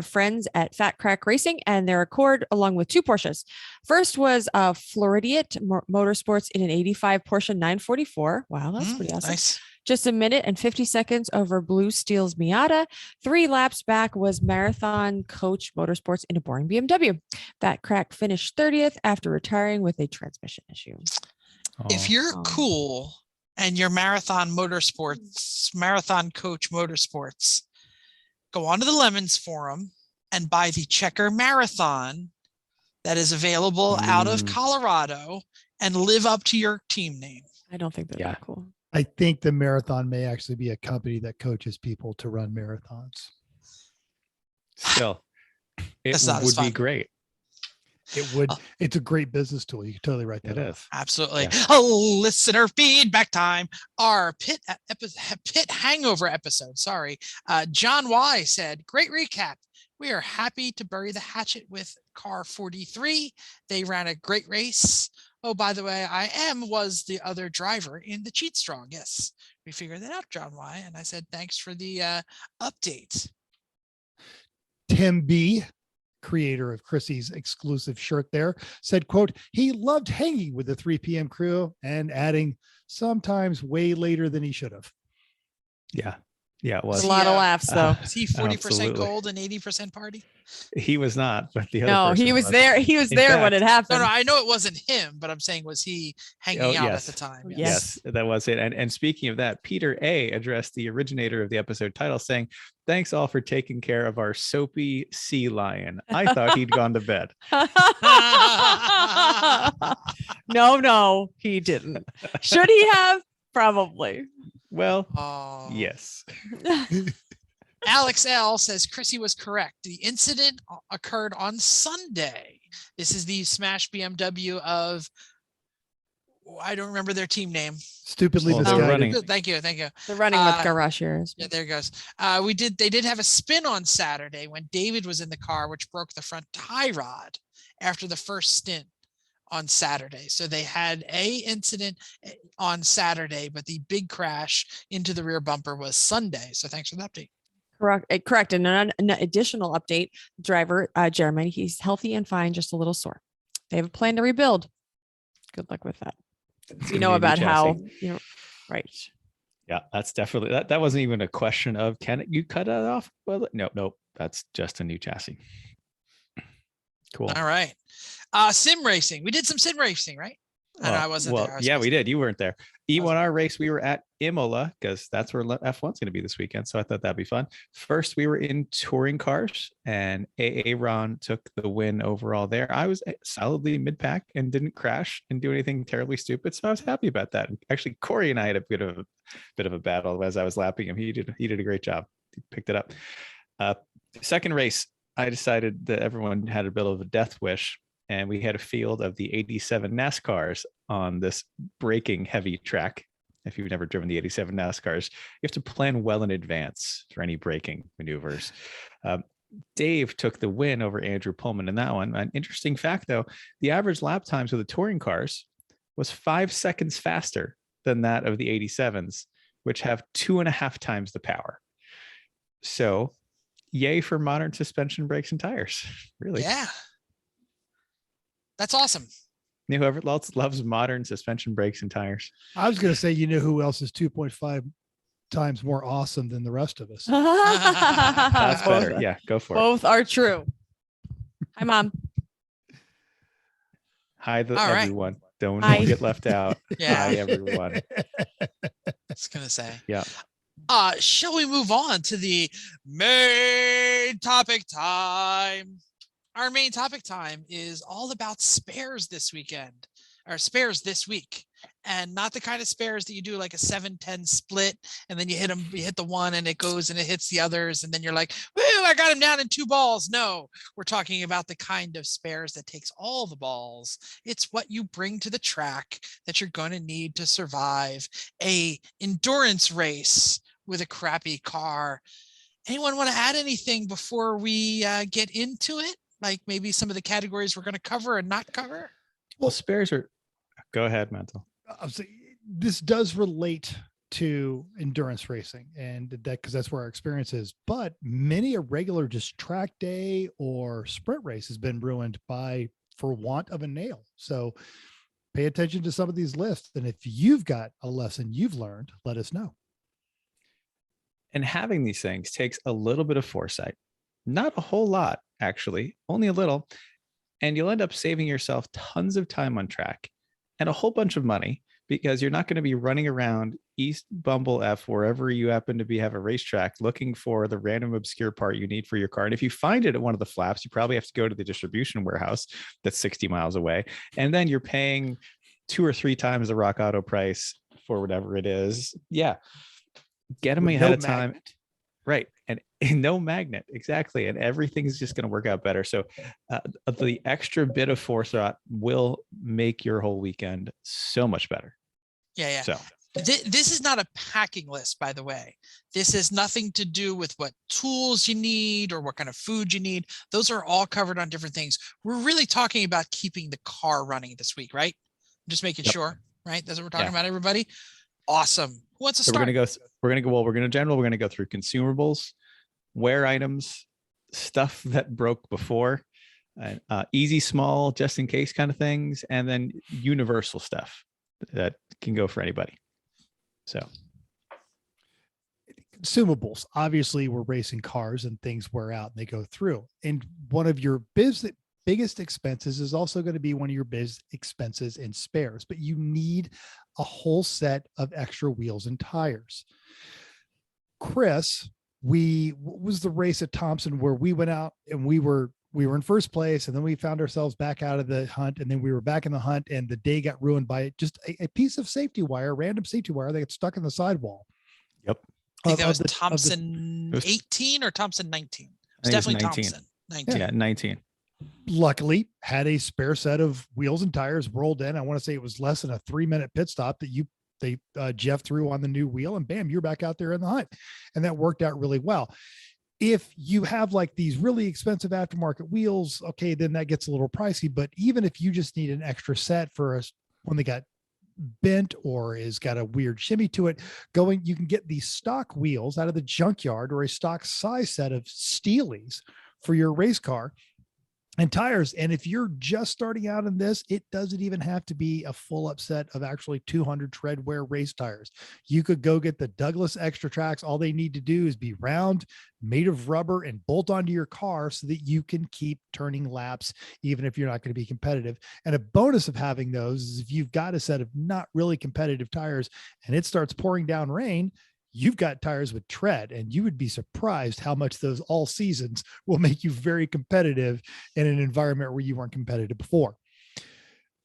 S4: friends at Fat Crack Racing and their Accord, along with 2 Porsches. First was Floridiat Motorsports in an 85 Porsche 944. Wow, that's pretty awesome.
S2: Nice.
S4: Just a minute and 50 seconds over Blue Steel's Miata. 3 laps back was Marathon Coach Motorsports in a boring BMW. Fat Crack finished 30th after retiring with a transmission issue.
S2: If you're cool and you're Marathon Coach Motorsports, go onto the Lemons forum and buy the Checker Marathon that is available out of Colorado and live up to your team name.
S4: I don't think they're that cool.
S3: I think the Marathon may actually be a company that coaches people to run marathons.
S1: Still, it would be great.
S3: It would. It's a great business tool. You can totally write that.
S1: It is.
S2: Absolutely.
S1: Yeah.
S2: Oh, listener feedback time. Our pit hangover episode. Sorry. John Y said, great recap. We are happy to bury the hatchet with car 43. They ran a great race. Oh, by the way, was the other driver in the Cheat Strong. Yes, we figured that out, John Y. And I said, thanks for the update.
S3: Tim B, creator of Chrissy's exclusive shirt there, said, quote, he loved hanging with the 3 p.m. crew and adding sometimes way later than he should have.
S1: Yeah. Yeah, it was.
S4: A lot of laughs, though.
S2: Is he 40%
S1: Absolutely.
S2: gold and 80% party?
S1: He was not, but the other
S4: No,
S1: person
S4: he was there. He was
S1: In
S4: there
S1: fact-
S4: when it happened.
S2: No, I know it wasn't him, but I'm saying, was he hanging out
S1: yes.
S2: at the time?
S1: Yes, that was it. And speaking of that, Peter A addressed the originator of the episode title saying, thanks all for taking care of our soapy sea lion. I thought he'd gone to bed.
S4: No, he didn't. Should he have? Probably.
S1: Well,
S2: Oh.
S1: yes.
S2: Alex L says Chrissy was correct. The incident occurred on Sunday. This is the smash BMW of, I don't remember their team name.
S3: Stupidly
S1: Well, they're
S3: misguided.
S1: running.
S2: Thank you.
S4: They're running with garage years.
S2: Yeah, there it goes. They did have a spin on Saturday when David was in the car, which broke the front tie rod after the first stint on Saturday. So they had a incident on Saturday, but the big crash into the rear bumper was Sunday. So thanks for the update.
S4: Correct. And an additional update, driver Jeremy, he's healthy and fine, just a little sore. They have a plan to rebuild. Good luck with that. You know about how, right.
S1: Yeah, that's definitely that wasn't even a question of can you cut it off? Well, nope. That's just a new chassis. Cool.
S2: All right. Sim racing. We did some sim racing, right? And I wasn't there. I was
S1: Yeah, we
S2: supposed
S1: did. You weren't there. E1R race, we were at Imola because that's where F1's going to be this weekend. So I thought that'd be fun. First, we were in touring cars and Ron took the win overall there. I was solidly mid-pack and didn't crash and do anything terribly stupid. So I was happy about that. Actually, Corey and I had a bit of a battle as I was lapping him. He did a great job. He picked it up. Second race, I decided that everyone had a bit of a death wish. And we had a field of the 87 NASCARs on this braking heavy track. If you've never driven the 87 NASCARs, you have to plan well in advance for any braking maneuvers. Dave took the win over Andrew Pullman in that one. An interesting fact, though, the average lap times of the touring cars was 5 seconds faster than that of the 87s, which have 2.5 times the power. So yay for modern suspension, brakes, and tires. Really.
S2: Yeah. That's awesome.
S1: Whoever else loves modern suspension, brakes, and tires.
S3: I was going to say, who else is 2.5 times more awesome than the rest of us?
S1: That's better. Yeah, go for it.
S4: Both are true. Hi, Mom.
S1: Hi,
S2: All right.
S1: everyone. Don't
S4: Hi.
S1: get left out.
S2: Yeah.
S1: Hi, everyone.
S2: I was going to say.
S1: Yeah.
S2: Shall we move on to the main topic time? Our main topic time is all about spares this weekend, or spares this week, and not the kind of spares that you do like a 7-10 split and then you hit the one and it goes and it hits the others and then you're like, woo, I got him down in 2 balls. No, we're talking about the kind of spares that takes all the balls. It's what you bring to the track that you're going to need to survive a endurance race with a crappy car. Anyone want to add anything before we get into it? Like maybe some of the categories we're going to cover and not cover?
S1: Well, spares are. Go ahead, Mental.
S3: this does relate to endurance racing, and that because that's where our experience is. But many a regular just track day or sprint race has been ruined for want of a nail. So pay attention to some of these lists. And if you've got a lesson you've learned, let us know.
S1: And having these things takes a little bit of foresight, not a whole lot, actually, only a little. And you'll end up saving yourself tons of time on track and a whole bunch of money, because you're not going to be running around East Bumble F, wherever you happen to have a racetrack, looking for the random obscure part you need for your car. And if you find it at one of the flaps, you probably have to go to the distribution warehouse that's 60 miles away. And then you're paying 2 or 3 times the Rock Auto price for whatever it is. Yeah. Get them ahead of time. Right. And no magnet. Exactly. And everything's just going to work out better. So the extra bit of forethought will make your whole weekend so much better.
S2: Yeah.
S1: So
S2: this is not a packing list, by the way. This has nothing to do with what tools you need or what kind of food you need. Those are all covered on different things. We're really talking about keeping the car running this week, right? Just making sure, right? That's what we're talking about, everybody. Awesome. Who wants to start?
S1: We're going to go through consumables, wear items, stuff that broke before, easy, small, just in case kind of things, and then universal stuff that can go for anybody. So
S3: consumables, obviously we're racing cars and things wear out and they go through. And one of your biggest expenses is also going to be one of your biggest expenses in spares, but you need a whole set of extra wheels and tires. Chris, what was the race at Thompson where we went out and we were in first place, and then we found ourselves back out of the hunt, and then we were back in the hunt, and the day got ruined by just a piece of safety wire, random safety wire that got stuck in the sidewall.
S1: Yep.
S2: I think that was Thompson 18 or Thompson 19. It was definitely 19. Thompson 19.
S1: Yeah, 19.
S3: Luckily had a spare set of wheels and tires rolled in. I want to say it was less than a 3-minute pit stop that Jeff threw on the new wheel, and bam, you're back out there in the hunt. And that worked out really well. If you have like these really expensive aftermarket wheels, okay, then that gets a little pricey. But even if you just need an extra set for when they got bent or is got a weird shimmy to it, you can get these stock wheels out of the junkyard, or a stock size set of Steelies for your race car, and tires. And if you're just starting out in this, it doesn't even have to be a full up set of actually 200 tread wear race tires. You could go get the Douglas Extra Tracks. All they need to do is be round, made of rubber, and bolt onto your car so that you can keep turning laps, even if you're not going to be competitive. And a bonus of having those is if you've got a set of not really competitive tires and it starts pouring down rain, you've got tires with tread, and you would be surprised how much those all seasons will make you very competitive in an environment where you weren't competitive before.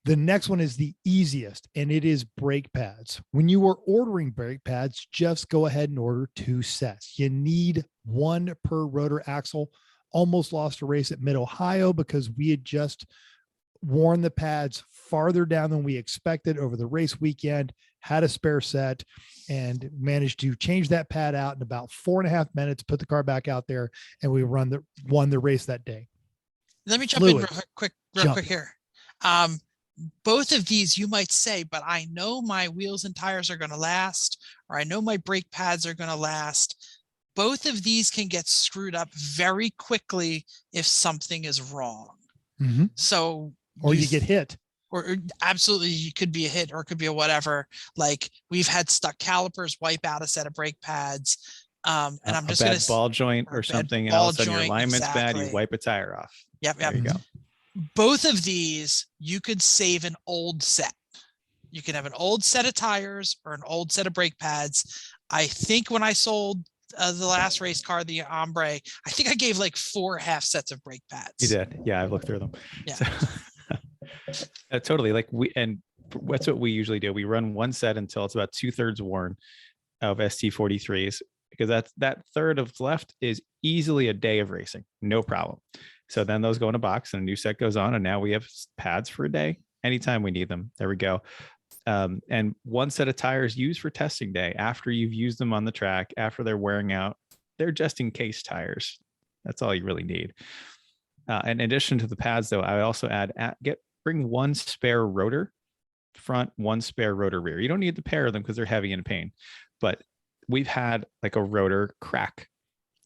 S3: The next one is the easiest, and it is brake pads. When you are ordering brake pads, just go ahead and order 2 sets. You need 1 per rotor axle. Almost lost a race at Mid-Ohio because we had just worn the pads farther down than we expected over the race weekend, had a spare set, and managed to change that pad out in about 4.5 minutes, put the car back out there, and we won the race that day.
S2: Let me jump in real quick here. Both of these you might say, but I know my wheels and tires are going to last, or I know my brake pads are going to last. Both of these can get screwed up very quickly if something is wrong.
S3: Mm-hmm.
S2: So,
S3: or you get hit.
S2: Or absolutely, you could be a hit, or it could be a whatever. Like we've had stuck calipers wipe out a set of brake pads. And I'm just going to
S1: ball joint or something else, and your alignment's bad, you wipe a tire off.
S2: Yep.
S1: There you go.
S2: Both of these, you could save an old set. You can have an old set of tires or an old set of brake pads. I think when I sold the last race car, the Ombre, I think I gave like 4 half sets of brake pads.
S1: You did. Yeah, I've looked through them.
S2: Yeah.
S1: So, totally. That's what we usually do. We run 1 set until it's about 2/3 worn of ST43s, because that third of left is easily a day of racing. No problem. So then those go in a box and a new set goes on, and now we have pads for a day anytime we need them. There we go. And 1 set of tires used for testing day after you've used them on the track, after they're wearing out. They're just in case tires. That's all you really need. In addition to the pads, though, I also bring 1 spare rotor front, one spare rotor rear. You don't need to pair them because they're heavy and pain, but we've had like a rotor crack,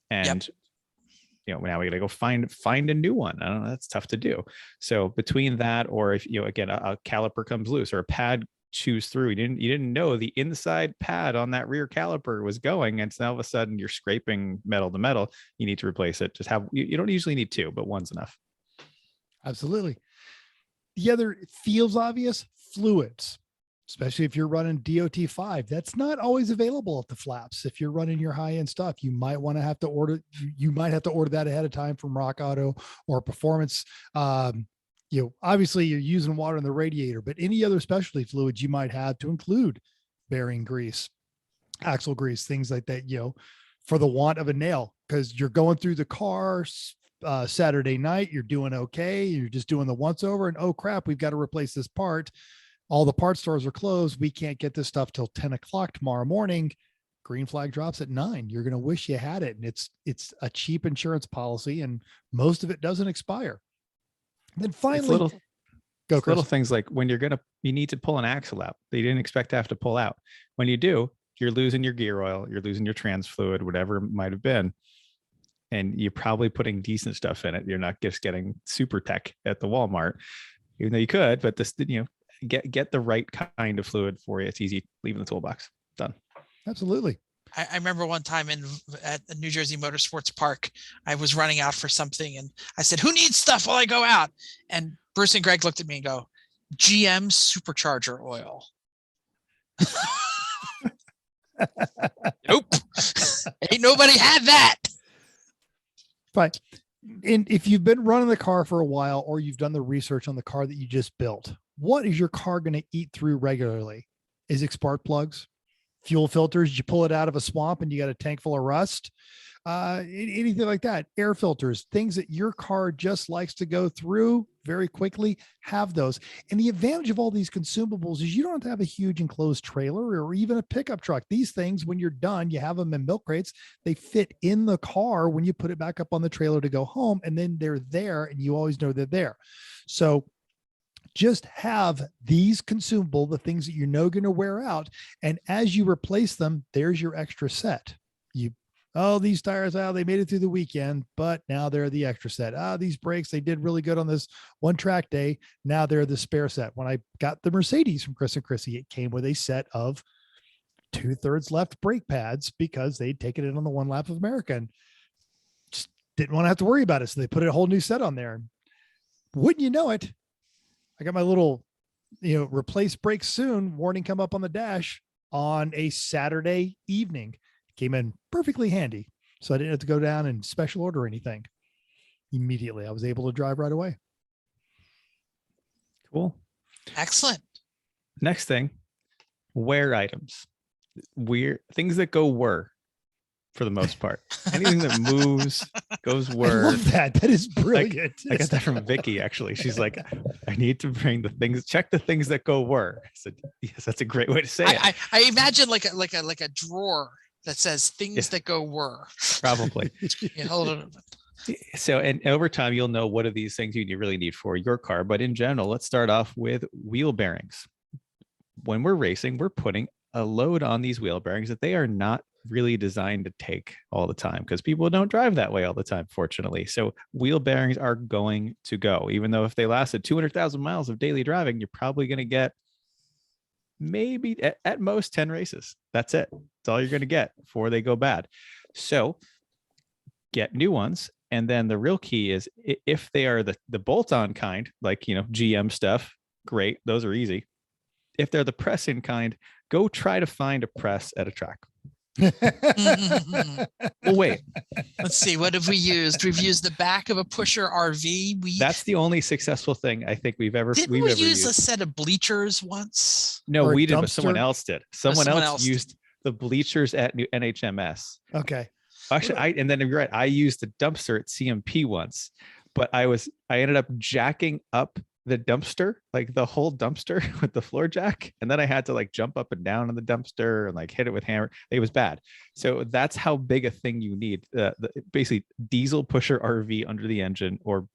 S1: and now we got to go find a new one. I don't know. That's tough to do. So between that, or if, again, a caliper comes loose or a pad chews through, you didn't know the inside pad on that rear caliper was going. And so now all of a sudden you're scraping metal to metal. You need to replace it. You don't usually need two, but one's enough.
S3: Absolutely. The other feels obvious, fluids, especially if you're running DOT5. That's not always available at the flaps. If you're running your high-end stuff, you might have to order that ahead of time from Rock Auto or Performance. Obviously you're using water in the radiator, but any other specialty fluids you might have to include bearing grease, axle grease, things like that, for the want of a nail, because you're going through the car Saturday night, you're doing okay. You're just doing the once over and, oh crap, we've got to replace this part. All the parts stores are closed. We can't get this stuff till 10 o'clock tomorrow morning. Green flag drops at 9. You're going to wish you had it. And it's a cheap insurance policy, and most of it doesn't expire. And then finally,
S1: little things like when you need to pull an axle out that you didn't expect to have to pull out. When you do, you're losing your gear oil, you're losing your trans fluid, whatever it might have been. And you're probably putting decent stuff in it. You're not just getting super tech at the Walmart, even though you could, but this, get the right kind of fluid for you. It's easy, leaving the toolbox. Done.
S3: Absolutely.
S2: I remember one time at the New Jersey Motorsports Park, I was running out for something, and I said, "Who needs stuff while I go out?" And Bruce and Greg looked at me and go, "GM supercharger oil." Nope. Ain't nobody had that.
S3: Right. And if you've been running the car for a while, or you've done the research on the car that you just built, what is your car going to eat through regularly? Is it spark plugs, fuel filters? You pull it out of a swamp and you got a tank full of rust, anything like that, air filters, things that your car just likes to go through very quickly, have those. And the advantage of all these consumables is you don't have to have a huge enclosed trailer or even a pickup truck. These things, when you're done, you have them in milk crates. They fit in the car when you put it back up on the trailer to go home, and then they're there and you always know they're there. So just have these consumable, the things that you know going to wear out. And as you replace them, there's your extra set. These tires, they made it through the weekend, but now they're the extra set. These brakes, they did really good on this one track day. Now they're the spare set. When I got the Mercedes from Chris and Chrissy, it came with a set of 2/3 left brake pads because they'd taken it on the one lap of America and just didn't want to have to worry about it. So they put a whole new set on there. Wouldn't you know it, I got my little, replace brakes soon warning come up on the dash on a Saturday evening. Came in perfectly handy. So I didn't have to go down and special order anything. Immediately, I was able to drive right away.
S1: Cool.
S2: Excellent.
S1: Next thing, wear items. Weird things that go whir for the most part. Anything that moves goes whir.
S3: I love that. That is brilliant.
S1: I got that from Vicky, actually. She's like, I need to bring check the things that go whir. I said, yes, that's a great way to say it.
S2: I imagine like a drawer that says things that go whir.
S1: Probably.
S2: Hold on.
S1: So, and over time, you'll know what are these things you really need for your car. But in general, let's start off with wheel bearings. When we're racing, we're putting a load on these wheel bearings that they are not really designed to take all the time, because people don't drive that way all the time, fortunately. So wheel bearings are going to go, even though if they lasted 200,000 miles of daily driving, you're probably going to get maybe at most 10 races. That's it. That's all you're going to get before they go bad. So get new ones. And then the real key is if they are the bolt-on kind, like, GM stuff, great. Those are easy. If they're the press-in kind, go try to find a press at a track. Well, wait.
S2: Let's see. What have we used? We've used the back of a pusher RV.
S1: That's the only successful thing I think we've ever
S2: use
S1: used.
S2: A set of bleachers once?
S1: No,
S3: we
S1: did, but someone else did. Someone else used the bleachers at NHMS.
S3: Okay.
S1: Actually, and then you're right. I used the dumpster at CMP once, but I ended up jacking up the dumpster, like the whole dumpster with the floor jack. And then I had to jump up and down on the dumpster and hit it with hammer. It was bad. So that's how big a thing you need. Basically diesel pusher RV under the engine, or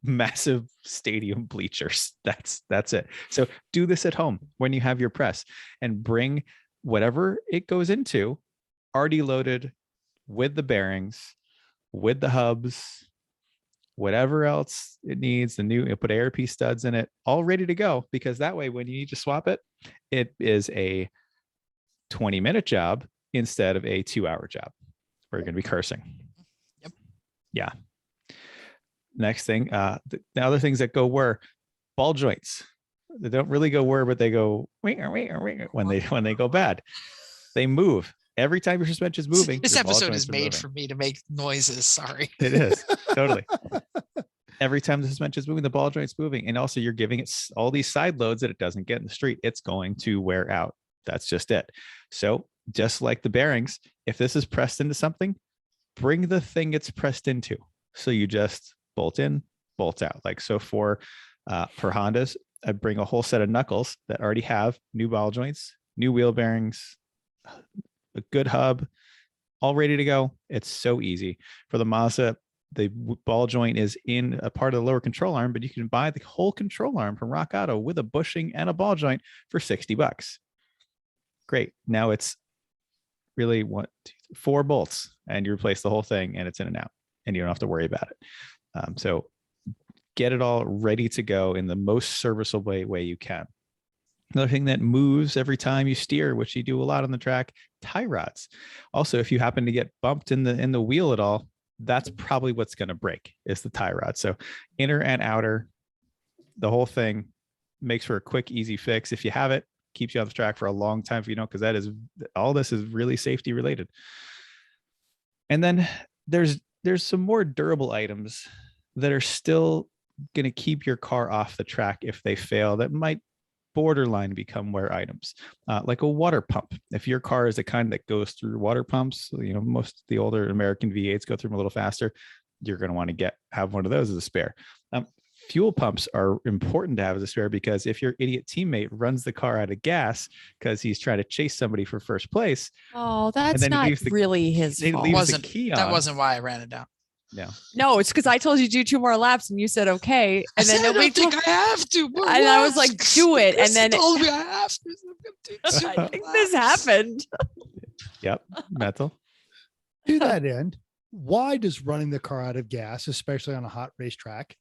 S1: massive stadium bleachers. That's it. So do this at home when you have your press, and bring whatever it goes into already loaded with the bearings, with the hubs, whatever else it needs, put ARP studs in it, all ready to go, because that way when you need to swap it, it is a 20-minute job instead of a 2-hour job where you're going to be cursing.
S2: Yep.
S1: Yeah. Next thing, the other things that go whirr, ball joints. They don't really go whirr, but they go when they go bad. They move. Every time your suspension is moving.
S2: This episode is made for me to make noises. Sorry.
S1: It is. Totally. Every time the suspension is moving, the ball joint's moving. And also you're giving it all these side loads that it doesn't get in the street. It's going to wear out. That's just it. So just like the bearings, if this is pressed into something, bring the thing it's pressed into. So you just bolt in, bolt out. Like, so for Hondas, I bring a whole set of knuckles that already have new ball joints, new wheel bearings, a good hub, all ready to go. It's so easy. For the Mazda, the ball joint is in a part of the lower control arm, but you can buy the whole control arm from Rock Auto with a bushing and a ball joint for $60. Great. Now it's really 4 bolts, and you replace the whole thing, and it's in and out, and you don't have to worry about it. So get it all ready to go in the most serviceable way you can. Another thing that moves every time you steer, which you do a lot on the track, tie rods. Also, if you happen to get bumped in the wheel at all, that's probably what's going to break, is the tie rod. So inner and outer, the whole thing makes for a quick, easy fix. If you have it, keeps you on the track for a long time. If you don't, because all this is really safety related. And then there's some more durable items that are still going to keep your car off the track if they fail, that might borderline become wear items, like a water pump. If your car is the kind that goes through water pumps, most of the older American V8s go through them a little faster, you're going to want to have one of those as a spare. Fuel pumps are important to have as a spare, because if your idiot teammate runs the car out of gas because he's trying to chase somebody for first place.
S4: Oh, that's not really his fault.
S2: That wasn't why I ran it down.
S4: No, it's because I told you to do 2 more laps and you said okay, and then
S2: I don't think I have to.
S4: And I was like, do it, and then
S2: told me I have to.
S4: I think this happened.
S1: Yep, metal.
S3: To that end, why does running the car out of gas, especially on a hot racetrack,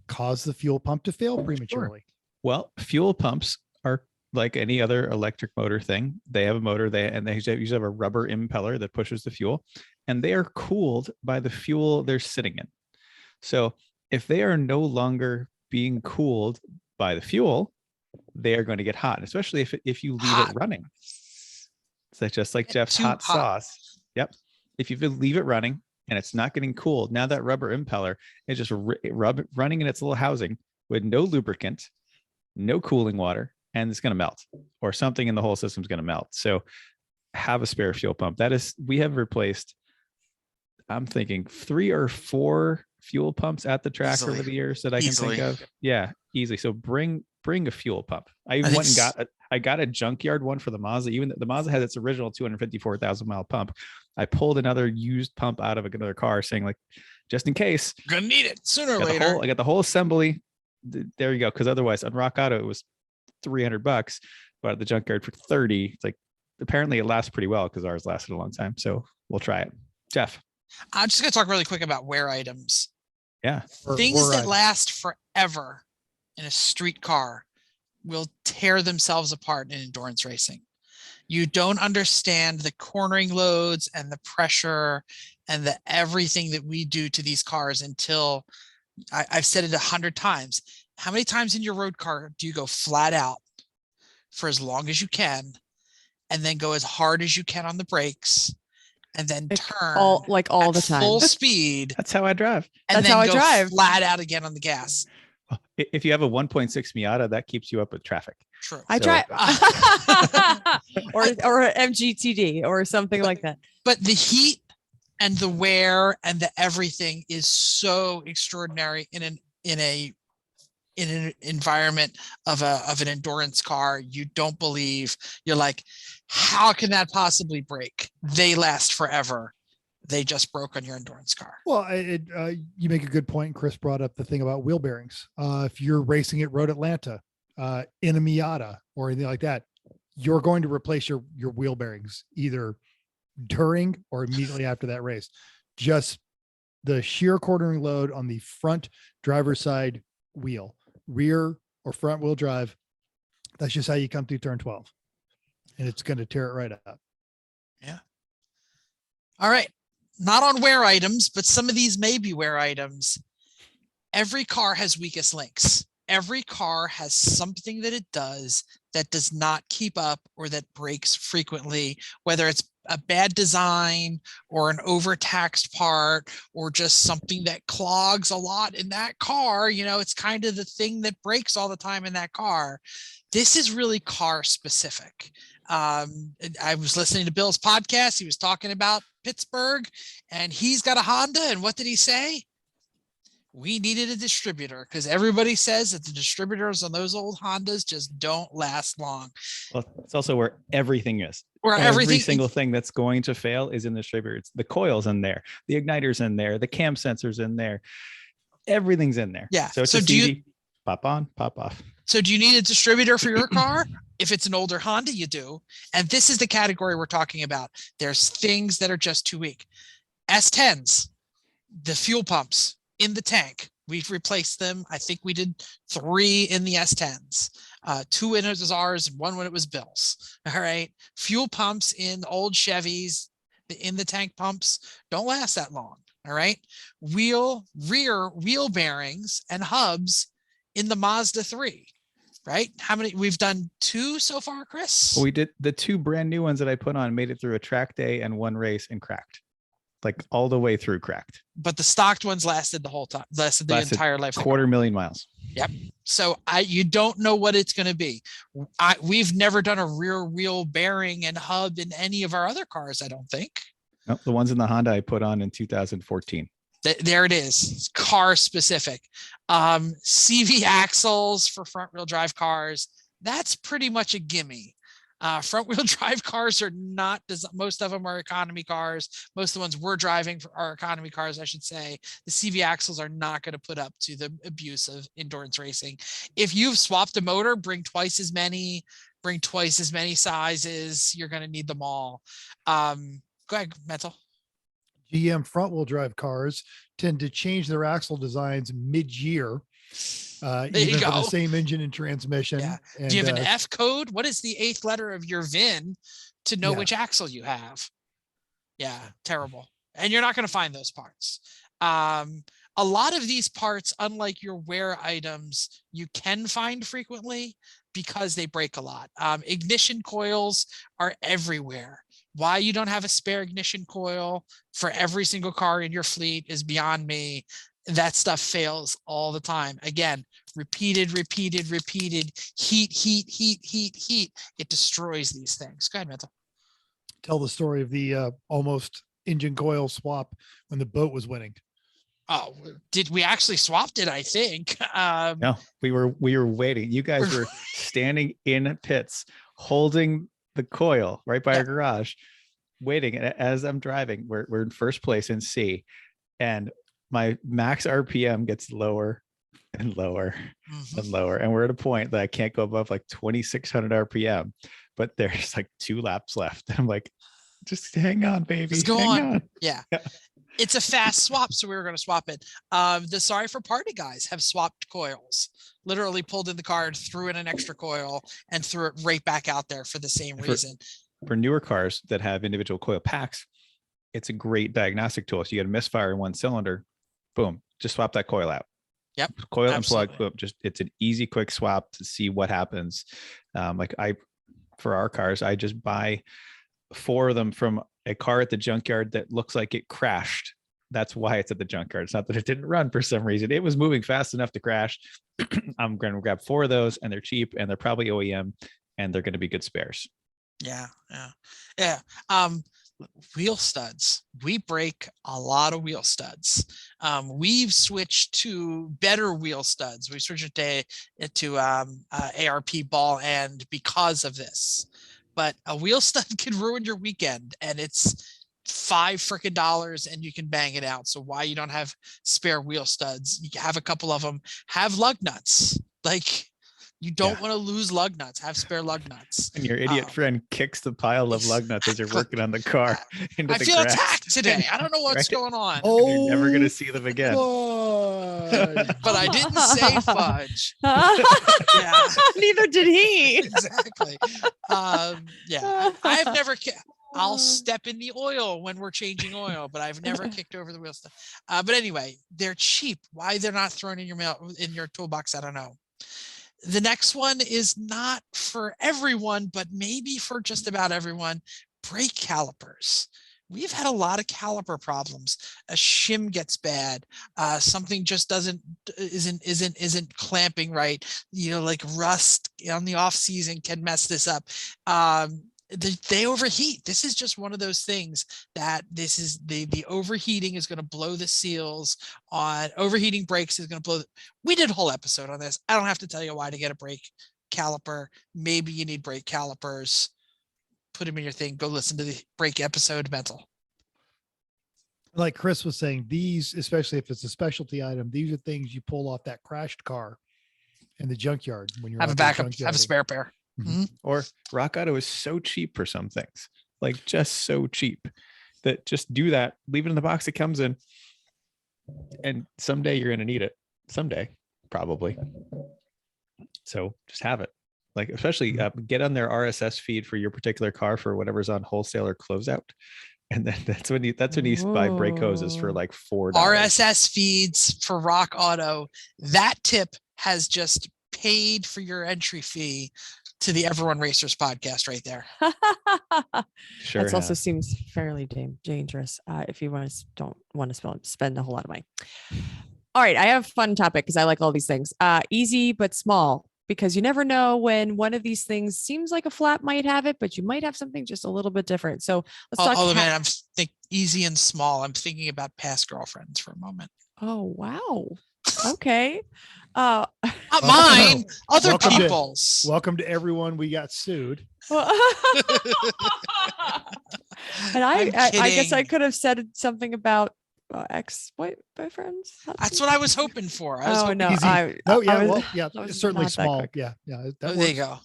S3: cause the fuel pump to fail prematurely?
S1: Well, fuel pumps are like any other electric motor thing. They have a motor, they usually have a rubber impeller that pushes the fuel, and they are cooled by the fuel they're sitting in. So if they are no longer being cooled by the fuel, they are going to get hot, especially if you leave it running. So just like Jeff's hot sauce. Yep. If you leave it running and it's not getting cooled, now that rubber impeller is just running in its little housing with no lubricant, no cooling water, and it's going to melt, or something in the whole system is going to melt. So have a spare fuel pump. We have replaced, I'm thinking 3 or 4 fuel pumps at the track over the years that I can think of. Yeah, easily. So bring a fuel pump. I got a junkyard one for the Mazda. Even the Mazda has its original 254,000 mile pump. I pulled another used pump out of another car, saying, like, just in case,
S2: gonna need it sooner or later.
S1: I got the whole assembly. There you go. Because otherwise, on Rock Auto, it was $300, but at the junkyard for 30. It's like, apparently it lasts pretty well, because ours lasted a long time. So we'll try it. Jeff.
S2: I'm just going to talk really quick about wear items.
S1: Yeah.
S2: Things that last forever in a street car will tear themselves apart in endurance racing. You don't understand the cornering loads and the pressure and the everything that we do to these cars until I've said it 100 times. How many times in your road car do you go flat out for as long as you can, and then go as hard as you can on the brakes, and then turn
S4: all the time
S2: full speed?
S1: That's how I drive.
S2: And
S4: That's
S2: then
S4: how I
S2: go
S4: drive.
S2: flat out again on the gas.
S1: If you have a 1.6 Miata, that keeps you up with traffic.
S2: True.
S4: I drive or MGTD or something like that.
S2: But the heat and the wear and the everything is so extraordinary in an environment of an endurance car. You don't believe. You're like, how can that possibly break? They last forever. they just broke on your endurance car.
S3: Well, you make a good point. Chris brought up the thing about wheel bearings. If you're racing at Road Atlanta, in a Miata or anything like that, you're going to replace your wheel bearings either during or immediately after that race. Just the sheer quartering load on the front driver's side wheel, rear or front wheel drive. That's just how you come through turn 12, and it's going to tear it right up.
S2: Yeah. All right. Not on wear items, but some of these may be wear items. Every car has weakest links. Every car has something that it does that does not keep up or that breaks frequently, whether it's a bad design or an overtaxed part or just something that clogs a lot in that car. You know, it's kind of the thing that breaks all the time in that car. This is really car specific. I was listening to Bill's podcast. He was talking about Pittsburgh, and he's got a Honda. And what did he say? We needed a distributor because everybody says that the distributors on those old Hondas just don't last long.
S1: Well, it's also where everything is.
S2: Where
S1: Every single thing that's going to fail is in the distributor. It's the coils in there, the igniter's in there, the cam sensors in there. Everything's in there.
S2: Yeah.
S1: So it's just easy. Pop on, pop off.
S2: So do you need a distributor for your car? If it's an older Honda, you do. And this is the category we're talking about. There's things that are just too weak. S10s, the fuel pumps in the tank, we've replaced them. I think we did 3 in the S10s, 2 when it was ours and 1 when it was Bill's. All right. Fuel pumps in old Chevys, in the tank pumps don't last that long. All right. Rear wheel bearings and hubs in the Mazda 3. Right? How many? We've done 2 so far, Chris?
S1: Well, we did the 2 brand new ones that I put on, made it through a track day and 1 race and cracked. Like all the way through cracked.
S2: But the stocked ones lasted the whole time, lasted the entire life.
S1: 250,000 miles.
S2: Yep. So you don't know what it's going to be. We've never done a rear wheel bearing and hub in any of our other cars, I don't think.
S1: Nope, the ones in the Honda I put on in 2014.
S2: There it is. It's car specific. CV axles for front wheel drive cars. That's pretty much a gimme. Front wheel drive cars are not, most of them are economy cars. Most of the ones we're driving are economy cars, I should say. The CV axles are not going to put up to the abuse of endurance racing. If you've swapped a motor, bring twice as many sizes. You're going to need them all. Go ahead, Mental.
S3: GM front wheel drive cars tend to change their axle designs mid-year. Even for the same engine and transmission.
S2: Yeah.
S3: And,
S2: do you have an F code? What is the 8th letter of your VIN to know which axle you have? Yeah, terrible. And you're not going to find those parts. A lot of these parts, unlike your wear items, you can find frequently because they break a lot. Ignition coils are everywhere. Why you don't have a spare ignition coil for every single car in your fleet is beyond me. That stuff fails all the time. Again, repeated, heat. It destroys these things. Go ahead, Mental.
S3: Tell the story of the almost engine coil swap when the boat was winning.
S2: Oh, did we actually swapped it? I think.
S1: No, we were waiting. You guys were standing in pits, holding the coil right by our garage, waiting. And as I'm driving, we're in first place in C, and my max RPM gets lower and lower and lower. And we're at a point that I can't go above like 2,600 RPM, but there's like 2 laps left. I'm like, just hang on, baby.
S2: Just go
S1: hang
S2: on. Yeah. It's a fast swap. So we were going to swap it. The Sorry for Party guys have swapped coils, literally pulled in the car and threw in an extra coil and threw it right back out there for the same reason.
S1: For newer cars that have individual coil packs, it's a great diagnostic tool. So you get a misfire in one cylinder, boom, just swap that coil out.
S2: Yep.
S1: Coil and plug, boom. Just, it's an easy, quick swap to see what happens. For our cars, I just buy 4 of them from a car at the junkyard that looks like it crashed. That's why it's at the junkyard. It's not that it didn't run for some reason. It was moving fast enough to crash. I'm going to grab 4 of those, and they're cheap, and they're probably OEM, and they're going to be good spares.
S2: Yeah. Wheel studs. We break a lot of wheel studs. We've switched to better wheel studs. We switched to ARP ball end because of this. But a wheel stud can ruin your weekend, and it's $5 frickin' dollars and you can bang it out. So why you don't have spare wheel studs? You have a couple of them. Have lug nuts. Like, you don't want to lose lug nuts. Have spare lug nuts.
S1: And your idiot friend kicks the pile of lug nuts as you're working on the car into
S2: I
S1: the
S2: feel
S1: grass.
S2: attacked today. I don't know what's going on.
S3: Oh,
S1: You're never gonna see them again.
S2: But I didn't say fudge.
S4: Yeah. Neither did he.
S2: Exactly. Yeah. I've never. I'll step in the oil when we're changing oil, but I've never kicked over the wheel stuff. But anyway, they're cheap. Why they're not thrown in your toolbox, I don't know. The next one is not for everyone, but maybe for just about everyone. Brake calipers. We've had a lot of caliper problems. A shim gets bad. Something just isn't clamping right. You know, like rust on the off season can mess this up. They overheat. This is just one of those things that this is the overheating is going to blow the seals on. Overheating brakes is going to blow. We did a whole episode on this. I don't have to tell you why to get a brake caliper. Maybe you need brake calipers. Put them in your thing. Go listen to the brake episode. Mental.
S3: Like Chris was saying, these, especially if it's a specialty item, these are things you pull off that crashed car in the junkyard when you're
S2: have a backup. Have a spare pair.
S3: Mm-hmm.
S1: Or Rock Auto is so cheap for some things, like just so cheap that just do that, leave it in the box it comes in, and someday you're going to need it. Someday, probably. So just have it. Like, especially get on their RSS feed for your particular car for whatever's on wholesale or closeout. And then that's when you buy brake hoses for like $4.
S2: RSS feeds for Rock Auto. That tip has just paid for your entry fee to the Everyone Racers podcast right there.
S1: Sure.
S4: That also seems fairly dangerous if you don't want to spend a whole lot of money. All right. I have a fun topic because I like all these things. Easy, but small, because you never know when one of these things seems like a flat might have it, but you might have something just a little bit different. So let's talk.
S2: Oh man, I'm easy and small. I'm thinking about past girlfriends for a moment.
S4: Oh, wow. Okay.
S2: Not mine, other people's.
S3: Welcome to everyone. We got sued.
S4: And I guess I could have said something about ex-boyfriends.
S2: That's what I was hoping for.
S3: It's certainly small.
S4: Quick.
S3: Yeah.
S2: There you go.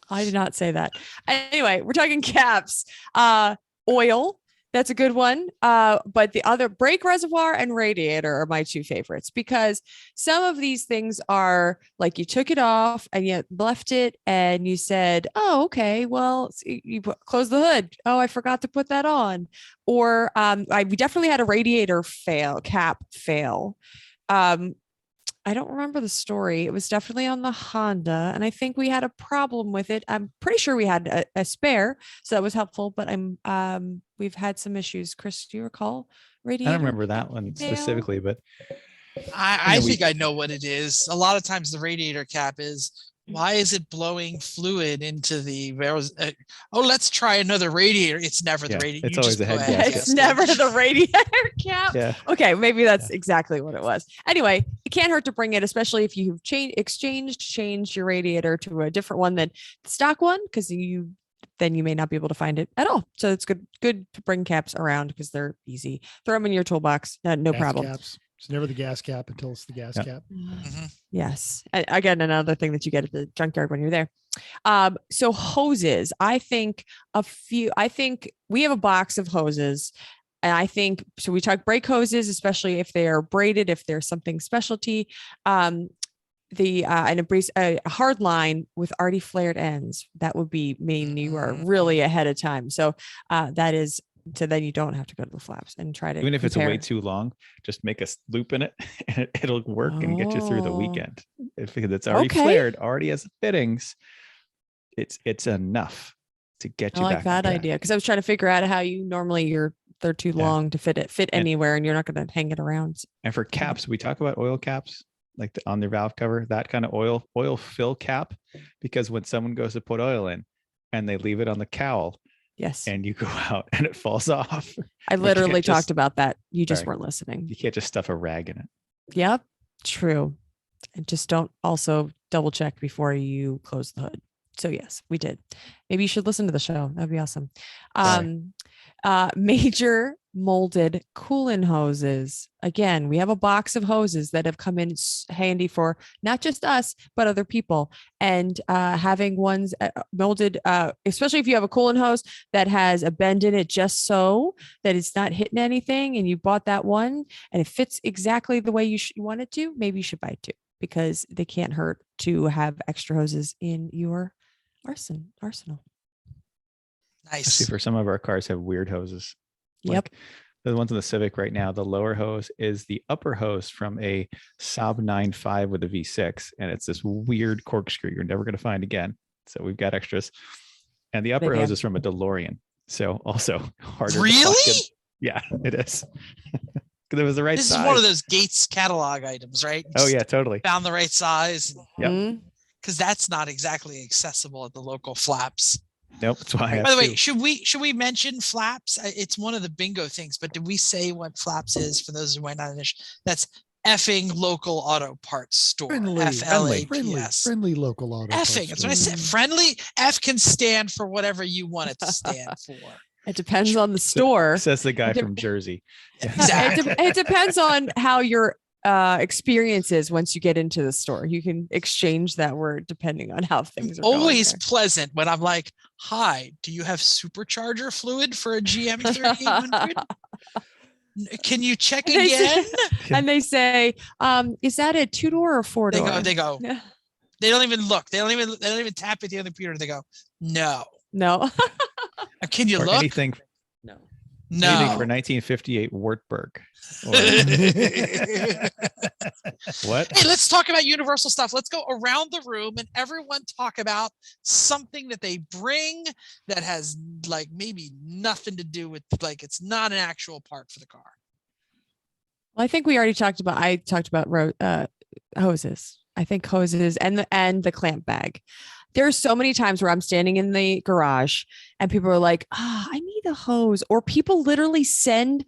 S4: I did not say that. Anyway, we're talking caps. Oil. That's a good one. But the other, brake reservoir and radiator are my two favorites, because some of these things are like you took it off and you left it and you said, oh, okay, well, you close the hood. Oh, I forgot to put that on. Or we definitely had a radiator cap fail. I don't remember the story. It was definitely on the Honda, and I think we had a problem with it. I'm pretty sure we had a spare, so that was helpful. But we've had some issues. Chris, do you recall radiator?
S1: I don't remember that one specifically, but
S2: I think I know what it is. A lot of times the radiator cap is, why is it blowing fluid into the, let's try another radiator. It's never the radiator.
S1: It's always the head gasket.
S4: It's never the radiator cap.
S1: Yeah.
S4: Okay, maybe that's exactly what it was. Anyway, it can't hurt to bring it, especially if you've changed your radiator to a different one than the stock one, because then you may not be able to find it at all. So it's good to bring caps around because they're easy. Throw them in your toolbox. No
S3: gas
S4: problem.
S3: Caps. It's never the gas cap until it's the gas cap.
S2: Mm-hmm.
S4: Yes. Again, another thing that you get at the junkyard when you're there. So hoses, I think we have a box of hoses, and I think, so we talk brake hoses, especially if they are braided, if there's something specialty, and a hard line with already flared ends, that would mean you are really ahead of time. So so then you don't have to go to the flaps and try to,
S1: even if it's way too long, just make a loop in it and it'll work and get you through the weekend. Because it's already flared, already has fittings. It's enough to get you.
S4: I like that idea, because I was trying to figure out how you normally they're too long to fit anywhere, and you're not going to hang it around.
S1: And for caps, we talk about oil caps, like on their valve cover, that kind of oil fill cap, because when someone goes to put oil in and they leave it on the cowl,
S4: yes,
S1: and you go out and it falls off.
S4: I literally talked about that. You just weren't listening.
S1: You can't just stuff a rag in it.
S4: Yep, true. And just don't also double check before you close the hood. So yes, we did. Maybe you should listen to the show. That'd be awesome.
S1: Sorry.
S4: Major molded coolant hoses. Again, we have a box of hoses that have come in handy for not just us, but other people. And having ones molded, especially if you have a coolant hose that has a bend in it just so that it's not hitting anything, and you bought that one and it fits exactly the way you want it to, maybe you should buy two, because they can't hurt to have extra hoses in your arsenal.
S2: Nice.
S1: Actually, for some of our cars have weird hoses.
S4: Yep.
S1: Like the ones in the Civic right now, the lower hose is the upper hose from a Saab 9.5 with a V6. And it's this weird corkscrew you're never going to find again. So we've got extras. And the upper hose is from a DeLorean. So also harder.
S2: Really?
S1: Yeah, it is. Because it was the right
S2: This
S1: size.
S2: is one of those Gates catalog items, right?
S1: Oh, yeah, totally.
S2: Found the right size.
S1: Yep.
S4: Mhm.
S2: Because that's not exactly accessible at the local flaps.
S1: Nope. That's why I have
S2: By the way,
S1: two.
S2: should we mention flaps? It's one of the bingo things, but did we say what flaps is for those who might not understand? That's effing local auto parts store. FLAPS.
S3: Friendly local auto.
S2: Effing. That's what I said. Friendly. F can stand for whatever you want it to stand for.
S4: It depends on the store.
S1: Says the guy
S4: It
S1: from Jersey.
S2: Exactly.
S4: It depends on how your experience is once you get into the store. You can exchange that word depending on how things are
S2: Always
S4: going
S2: pleasant when I'm like, hi, do you have supercharger fluid for a GM 3800? Can you check
S4: They say-
S2: again?
S4: there. And they say, is that a 2-door or 4-door?
S2: They go.
S4: Yeah.
S2: They don't even look. They don't even tap at the other computer. They go, no.
S4: No.
S2: Can you
S1: Or
S2: look?
S1: anything
S4: No.
S1: for
S2: No.
S1: 1958 Wartburg. Or, what?
S2: Hey, let's talk about universal stuff. Let's go around the room and everyone talk about something that they bring that has like maybe nothing to do with, like, it's not an actual part for the car.
S4: Well, I think we already talked about. I talked about hoses. I think hoses and the clamp bag. There's so many times where I'm standing in the garage and people are like, I need a hose, or people literally send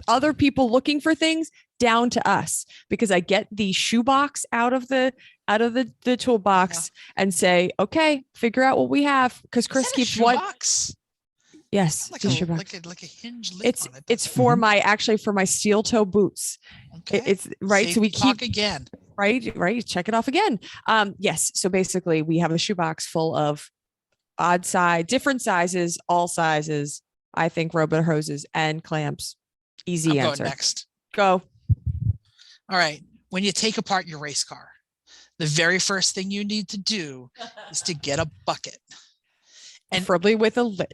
S4: other people looking for things down to us, because I get the shoebox out of the toolbox and say, okay, figure out what we have. Because Chris keeps what?
S2: Box?
S4: Yes,
S2: Like
S4: the
S2: a,
S4: shoebox.
S2: like a hinge lid on it.
S4: It's for my steel toe boots.
S2: Okay.
S4: It's right. So we
S2: Safety talk
S4: keep
S2: again.
S4: right. Check it off again. Yes. So basically we have a shoebox full of odd size, different sizes, all sizes. I think robot hoses and clamps. Easy
S2: I'm
S4: answer.
S2: going next.
S4: Go.
S2: All right. When you take apart your race car, the very first thing you need to do is to get a bucket. And
S4: Preferably with a lid.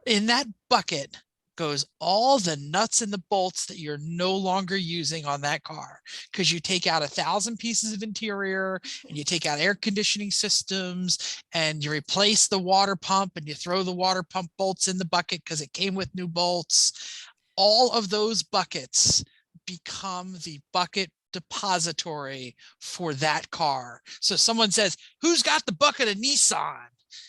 S2: in that bucket goes all the nuts and the bolts that you're no longer using on that car, because you take out 1,000 pieces of interior and you take out air conditioning systems and you replace the water pump and you throw the water pump bolts in the bucket because it came with new bolts. All of those buckets become the bucket depository for that car. So someone says, who's got the bucket of Nissan?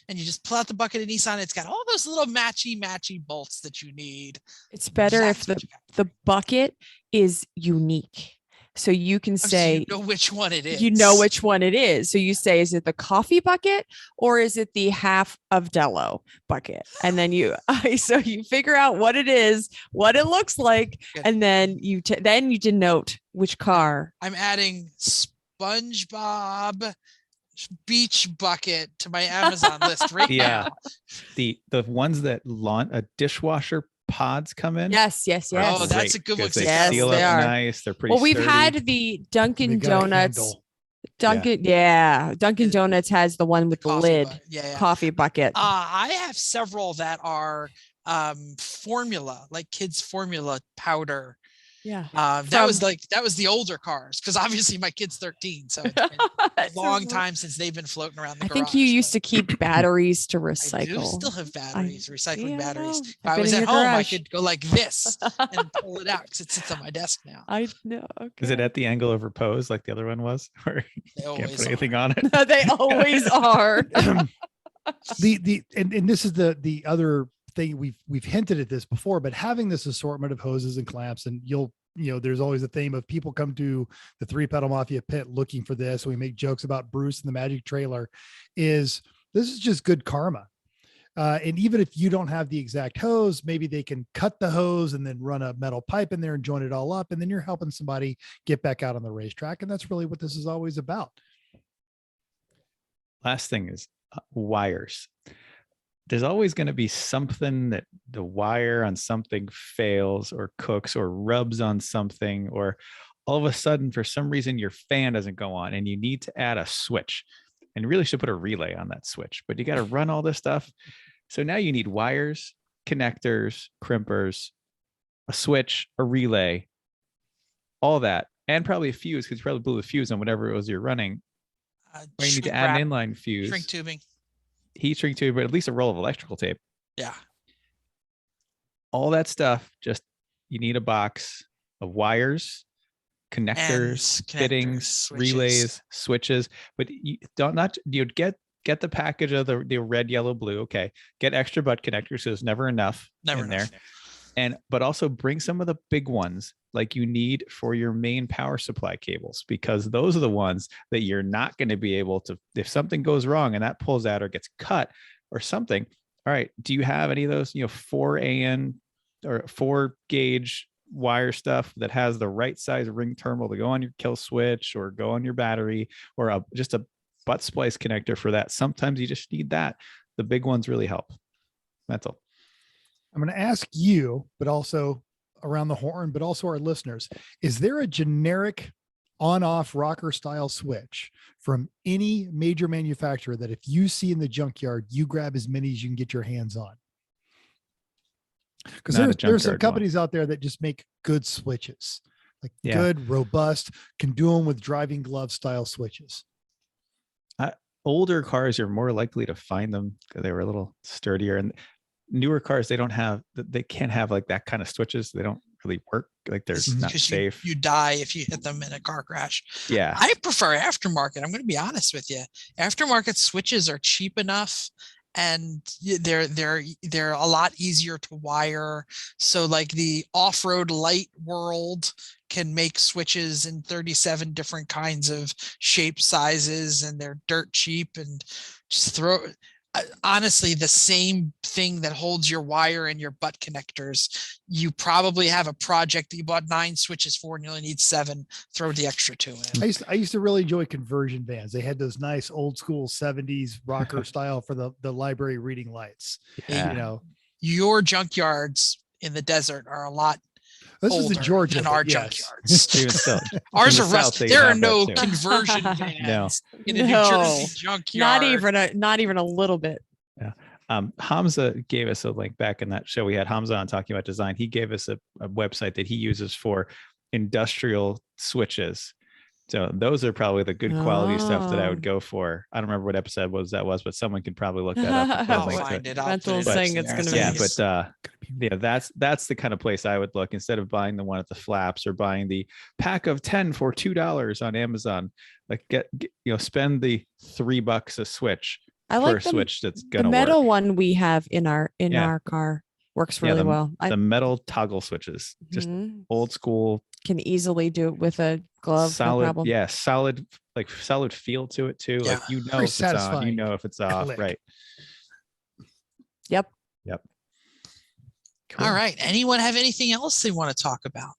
S2: And you just pull out the bucket of Nissan. It's got all those little matchy bolts that you need.
S4: It's better if
S2: That's what you got.
S4: the bucket is unique. So you can
S2: So
S4: say,
S2: you know which one it is.
S4: you know which one it is. So you say, is it the coffee bucket or is it the half of Dello bucket? And then so you figure out what it is, what it looks like,
S2: Good.
S4: and then you denote which car.
S2: I'm adding SpongeBob beach bucket to my Amazon list right
S1: Yeah.
S2: now.
S1: The ones that a dishwasher pods come in.
S4: Yes.
S2: Oh, that's a good one.
S1: because They
S4: Yes,
S1: seal
S4: they
S1: up
S4: are.
S1: nice. They're pretty
S4: Well, we've
S1: sturdy.
S4: had the Dunkin'
S3: They got a
S4: Donuts.
S3: handle.
S4: Dunkin' Donuts has the one with the
S2: Coffee
S4: lid,
S2: bucket. Yeah.
S4: coffee bucket.
S2: I have several that are formula, like kids formula powder.
S4: Yeah.
S2: That was the older cars, because obviously my kid's 13, so it's been a long time since they've been floating around the
S4: I
S2: garage.
S4: think you used to keep batteries to
S2: I do
S4: recycle.
S2: still have batteries, recycling batteries. If
S4: I've
S2: I
S4: been
S2: was
S4: in
S2: at
S4: your
S2: home, I
S4: garage.
S2: could go like this and pull it out because it sits on my desk now.
S4: I know. Okay.
S1: Is it at the angle of repose like the other one was? Or
S2: They
S1: you can't
S2: always
S1: put
S2: are.
S1: anything on it?
S4: They always are.
S3: And this is the other thing, we've hinted at this before, but having this assortment of hoses and clamps, and there's always a theme of people come to the 3 Pedal Mafia pit looking for this. We make jokes about Bruce and the Magic Trailer. Is This is just good karma. And even if you don't have the exact hose, maybe they can cut the hose and then run a metal pipe in there and join it all up. And then you're helping somebody get back out on the racetrack. And that's really what this is always about.
S1: Last thing is wires. There's always going to be something that the wire on something fails or cooks or rubs on something, or all of a sudden, for some reason, your fan doesn't go on and you need to add a switch. And you really should put a relay on that switch, but you got to run all this stuff. So now you need wires, connectors, crimpers, a switch, a relay, all that, and probably a fuse, because you probably blew the fuse on whatever it was you're running. Or you need to add an inline fuse.
S2: Shrink tubing.
S1: Heat shrink tube, but at least a roll of electrical tape.
S2: Yeah.
S1: All that stuff, just you need a box of wires, connectors, fittings,
S2: switches.
S1: relays, switches. But you you'd get the package of the red, yellow, blue. Okay. Get extra butt connectors, so there's never enough there. But also bring some of the big ones like you need for your main power supply cables, because those are the ones that you're not going to be able to, if something goes wrong and that pulls out or gets cut or something. All right. Do you have any of those, 4 AN or 4 gauge wire stuff that has the right size ring terminal to go on your kill switch or go on your battery, or just a butt splice connector for that? Sometimes you just need that. The big ones really help. That's all.
S3: I'm going to ask you, but also around the horn, but also our listeners, is there a generic on-off rocker style switch from any major manufacturer that if you see in the junkyard, you grab as many as you can get your hands on? Because there's some companies out there that just make good switches, like good, robust, can do them with driving glove style switches.
S1: Older cars, you're more likely to find them because they were a little sturdier, and newer cars, they can't have like that kind of switches. They don't really work. Like they're not safe.
S2: You die if you hit them in a car crash.
S1: Yeah.
S2: I prefer aftermarket. I'm going to be honest with you. Aftermarket switches are cheap enough, and they're a lot easier to wire. So like the off-road light world can make switches in 37 different kinds of shapes, sizes, and they're dirt cheap, and just honestly, the same thing that holds your wire and your butt connectors. You probably have a project that you bought 9 switches for and you only need 7. Throw the extra 2 in.
S3: I used to really enjoy conversion vans. They had those nice old school 70s rocker style for the library reading lights.
S1: Yeah.
S2: Your junkyards in the desert are a lot
S3: This is in Georgia
S2: than our junkyards.
S1: Even still,
S2: ours are rusty. There are no conversion vans in a New Jersey junkyard.
S4: Not even a little bit.
S1: Yeah. Hamza gave us a link back in that show. We had Hamza on talking about design. He gave us a website that he uses for industrial switches. So those are probably the good quality stuff that I would go for. I don't remember what episode that was, but someone can probably look that up.
S2: I'll find it.
S4: Rental's saying it's going to be.
S1: Yeah, but that's the kind of place I would look instead of buying the one at the flaps or buying the pack of 10 for $2 on Amazon. Like spend the $3 a switch for a switch that's going to work.
S4: The metal one we have in our car works really well.
S1: The metal toggle switches, just old school.
S4: Can easily do it with a glove.
S1: Solid,
S4: no problem.
S1: yeah, solid feel to it too.
S2: Yeah.
S1: Like if it's on, if it's off, right?
S4: Yep.
S1: Cool.
S2: All right. Anyone have anything else they want to talk about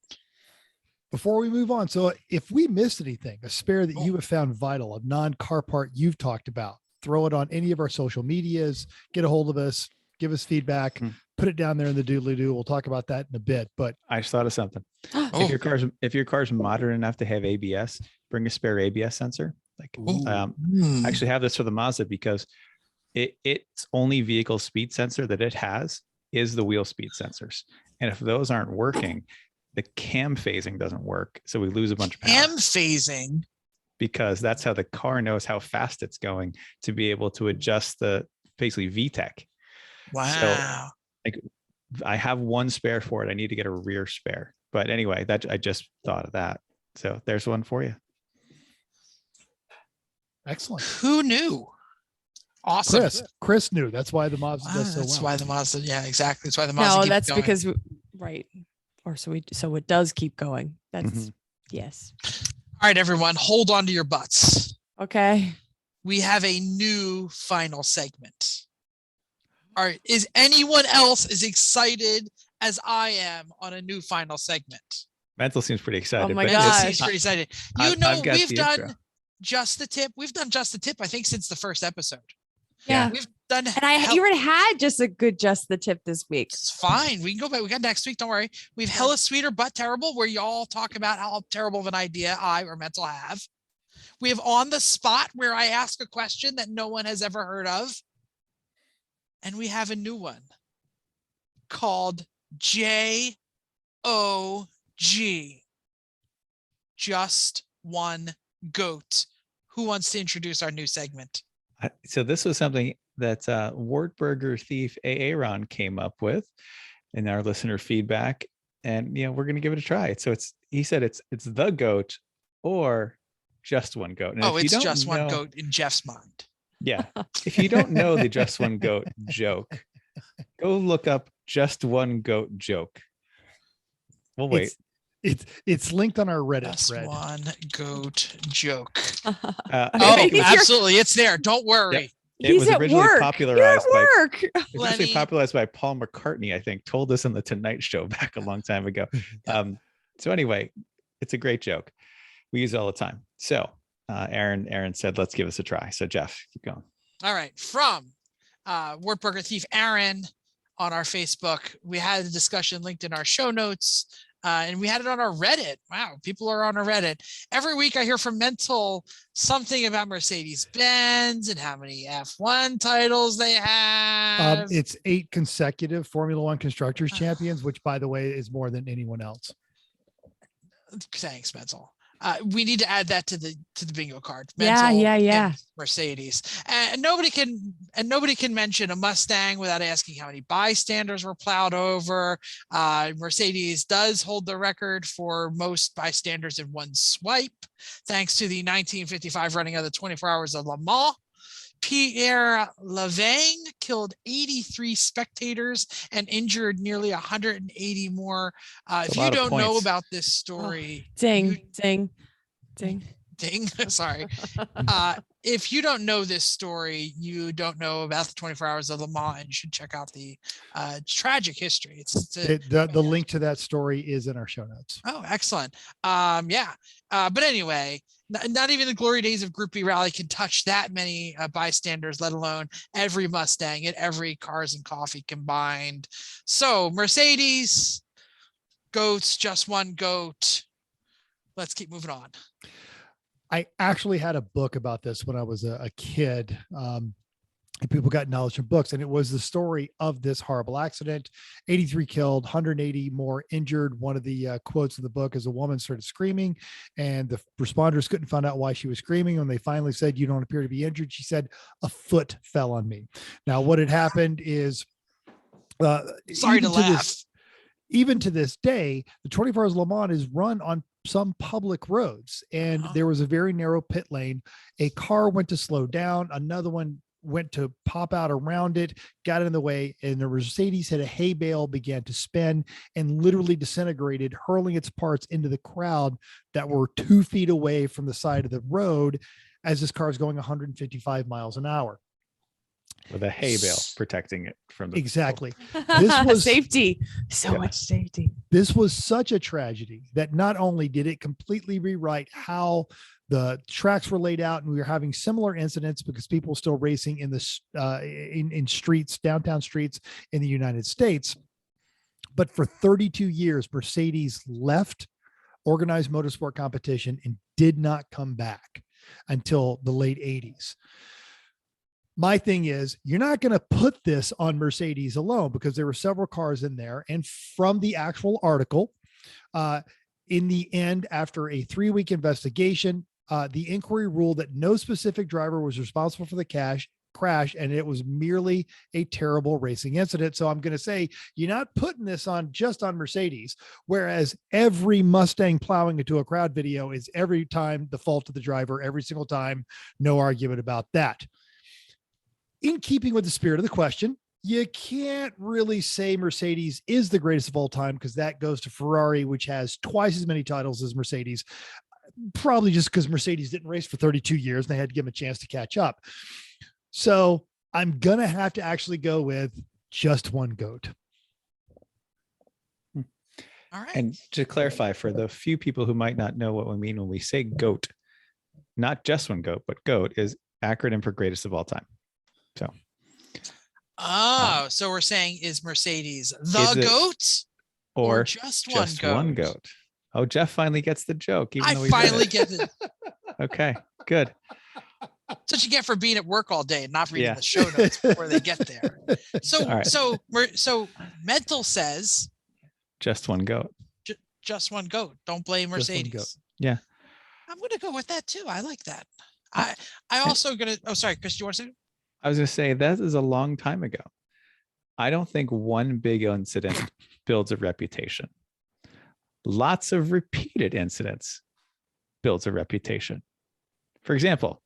S3: before we move on? So if we missed anything, a spare that you have found vital, a non-car part you've talked about, throw it on any of our social medias, get a hold of us, give us feedback, put it down there in the doodly-doo. We'll talk about that in a bit, but
S1: I just thought of something. If your car's modern enough to have ABS, bring a spare ABS sensor. I actually have this for the Mazda because its only vehicle speed sensor that it has is the wheel speed sensors. And if those aren't working, the cam phasing doesn't work. So we lose a bunch of power.
S2: Cam phasing?
S1: Because that's how the car knows how fast it's going to be able to adjust the basically VTEC.
S2: Wow.
S1: So I have one spare for it. I need to get a rear spare. But anyway, I just thought of that. So there's one for you.
S3: Excellent.
S2: Who knew? Awesome.
S3: Chris knew. That's why the Mazda does so well.
S2: That's why the Mazda. Yeah, exactly. That's why the Mazda.
S4: No, that's going. Because right. Or so it does keep going. That's yes.
S2: All right, everyone, hold on to your butts.
S4: Okay.
S2: we have a new final segment. All right. Is anyone else as excited as I am on a new final segment?
S1: Mental seems pretty excited.
S4: Oh my
S1: but
S2: Mental
S4: gosh.
S2: seems pretty excited. You
S1: I've
S2: know,
S1: got
S2: we've
S1: the
S2: done
S1: intro.
S2: Just the Tip. We've done Just the Tip, I think, since the first episode.
S4: Yeah.
S2: We've done.
S4: And you already had just a good Just the Tip this week.
S2: It's fine. We can go back. We got next week. Don't worry. We've hella sweeter but terrible, where y'all talk about how terrible of an idea I or Mental have. We have On the Spot, where I ask a question that no one has ever heard of. And we have a new one called JOG. Just One Goat. Who wants to introduce our new segment?
S1: So this was something that whrrrr thief Aaron came up with in our listener feedback, and we're going to give it a try. So he said it's the goat or just one goat. And
S2: it's just one goat in Jeff's mind.
S1: Yeah. If you don't know the just one goat joke, go look up just one goat joke. We'll wait.
S3: It's linked on our Reddit
S2: Just
S3: thread.
S2: one goat joke.
S4: He's
S2: Absolutely. It's there. Don't worry.
S1: It was
S4: at
S1: originally
S4: work.
S1: popularized
S4: You're at
S1: by
S4: work.
S1: it was
S2: Lenny.
S1: actually popularized by Paul McCartney, I think, told us on the Tonight Show back a long time ago. So anyway, it's a great joke. We use it all the time. So Aaron said, let's give us a try. So Jeff, keep going.
S2: All right. From whrrrr thief Aaron on our Facebook. We had a discussion linked in our show notes. And we had it on our Reddit. Wow, people are on our Reddit. Every week I hear from Mental something about Mercedes-Benz and how many F1 titles they have.
S3: It's 8 consecutive Formula One Constructors Champions, which, by the way, is more than anyone else.
S2: Thanks, Mental. We need to add that to the bingo card.
S4: Yeah.
S2: and Mercedes, and nobody can mention a Mustang without asking how many bystanders were plowed over. Mercedes does hold the record for most bystanders in one swipe, thanks to the 1955 running of the 24 Hours of Le Mans. Pierre Lavang killed 83 spectators and injured nearly 180 more. If you don't know about this story,
S4: Ding.
S2: Sorry. If you don't know this story, you don't know about the 24 Hours of Le Mans, and you should check out the tragic history.
S3: The link to that story is in our show notes.
S2: Oh, excellent. But anyway, not even the glory days of Group B Rally can touch that many bystanders, let alone every Mustang and every Cars and Coffee combined. So Mercedes, goats, just one goat. Let's keep moving on.
S3: I actually had a book about this when I was a kid. And people got knowledge from books, and it was the story of this horrible accident. 83 killed, 180 more injured. One of the quotes in the book is a woman started screaming, and the responders couldn't find out why she was screaming. When they finally said, "You don't appear to be injured," she said, "A foot fell on me." Now, what had happened is,
S2: sorry to laugh.
S3: Even to this day, the 24 Hours of Le Mans is run on some public roads, and there was a very narrow pit lane. A car went to slow down. Another one went to pop out around it, got in the way, and the Mercedes hit a hay bale, began to spin, and literally disintegrated, hurling its parts into the crowd that were 2 feet away from the side of the road as this car is going 155 miles an hour.
S1: With a hay bale protecting it from the
S3: exactly. This was
S4: safety. So much safety.
S3: This was such a tragedy that not only did it completely rewrite how the tracks were laid out, and we were having similar incidents because people were still racing in this in streets, downtown streets in the United States. But for 32 years, Mercedes left organized motorsport competition and did not come back until the late 80s. My thing is, you're not going to put this on Mercedes alone, because there were several cars in there. And from the actual article, in the end, after a 3-week investigation, the inquiry ruled that no specific driver was responsible for the crash, and it was merely a terrible racing incident. So I'm going to say, you're not putting this on just on Mercedes, whereas every Mustang plowing into a crowd video is every time the fault of the driver, every single time. No argument about that. In keeping with the spirit of the question, you can't really say Mercedes is the greatest of all time, because that goes to Ferrari, which has twice as many titles as Mercedes. probably just because Mercedes didn't race for 32 years and they had to give them a chance to catch up. So I'm going to have to actually go with just one goat.
S2: All right.
S1: And to clarify, for the few people who might not know what we mean when we say goat, not just one goat, but goat is acronym for greatest of all time. So.
S2: So we're saying, is Mercedes the
S1: Is it-
S2: goat
S1: Or
S2: just
S1: one goat? Oh, Jeff finally gets the joke. Even
S2: I
S1: though we read
S2: finally
S1: it.
S2: get it.
S1: Okay, good.
S2: That's what you get for being at work all day and not reading
S1: Yeah.
S2: the show notes before they get there. So,
S1: All right.
S2: so Mental says
S1: Just one goat.
S2: just one goat. Don't blame
S3: Just one
S2: Mercedes.
S3: goat.
S1: Yeah.
S2: I'm gonna go with that too. I like that. I also gonna. Oh, sorry, Chris. Do you want to say?
S1: I was going to say that is a long time ago. I don't think one big incident builds a reputation. Lots of repeated incidents builds a reputation. For example,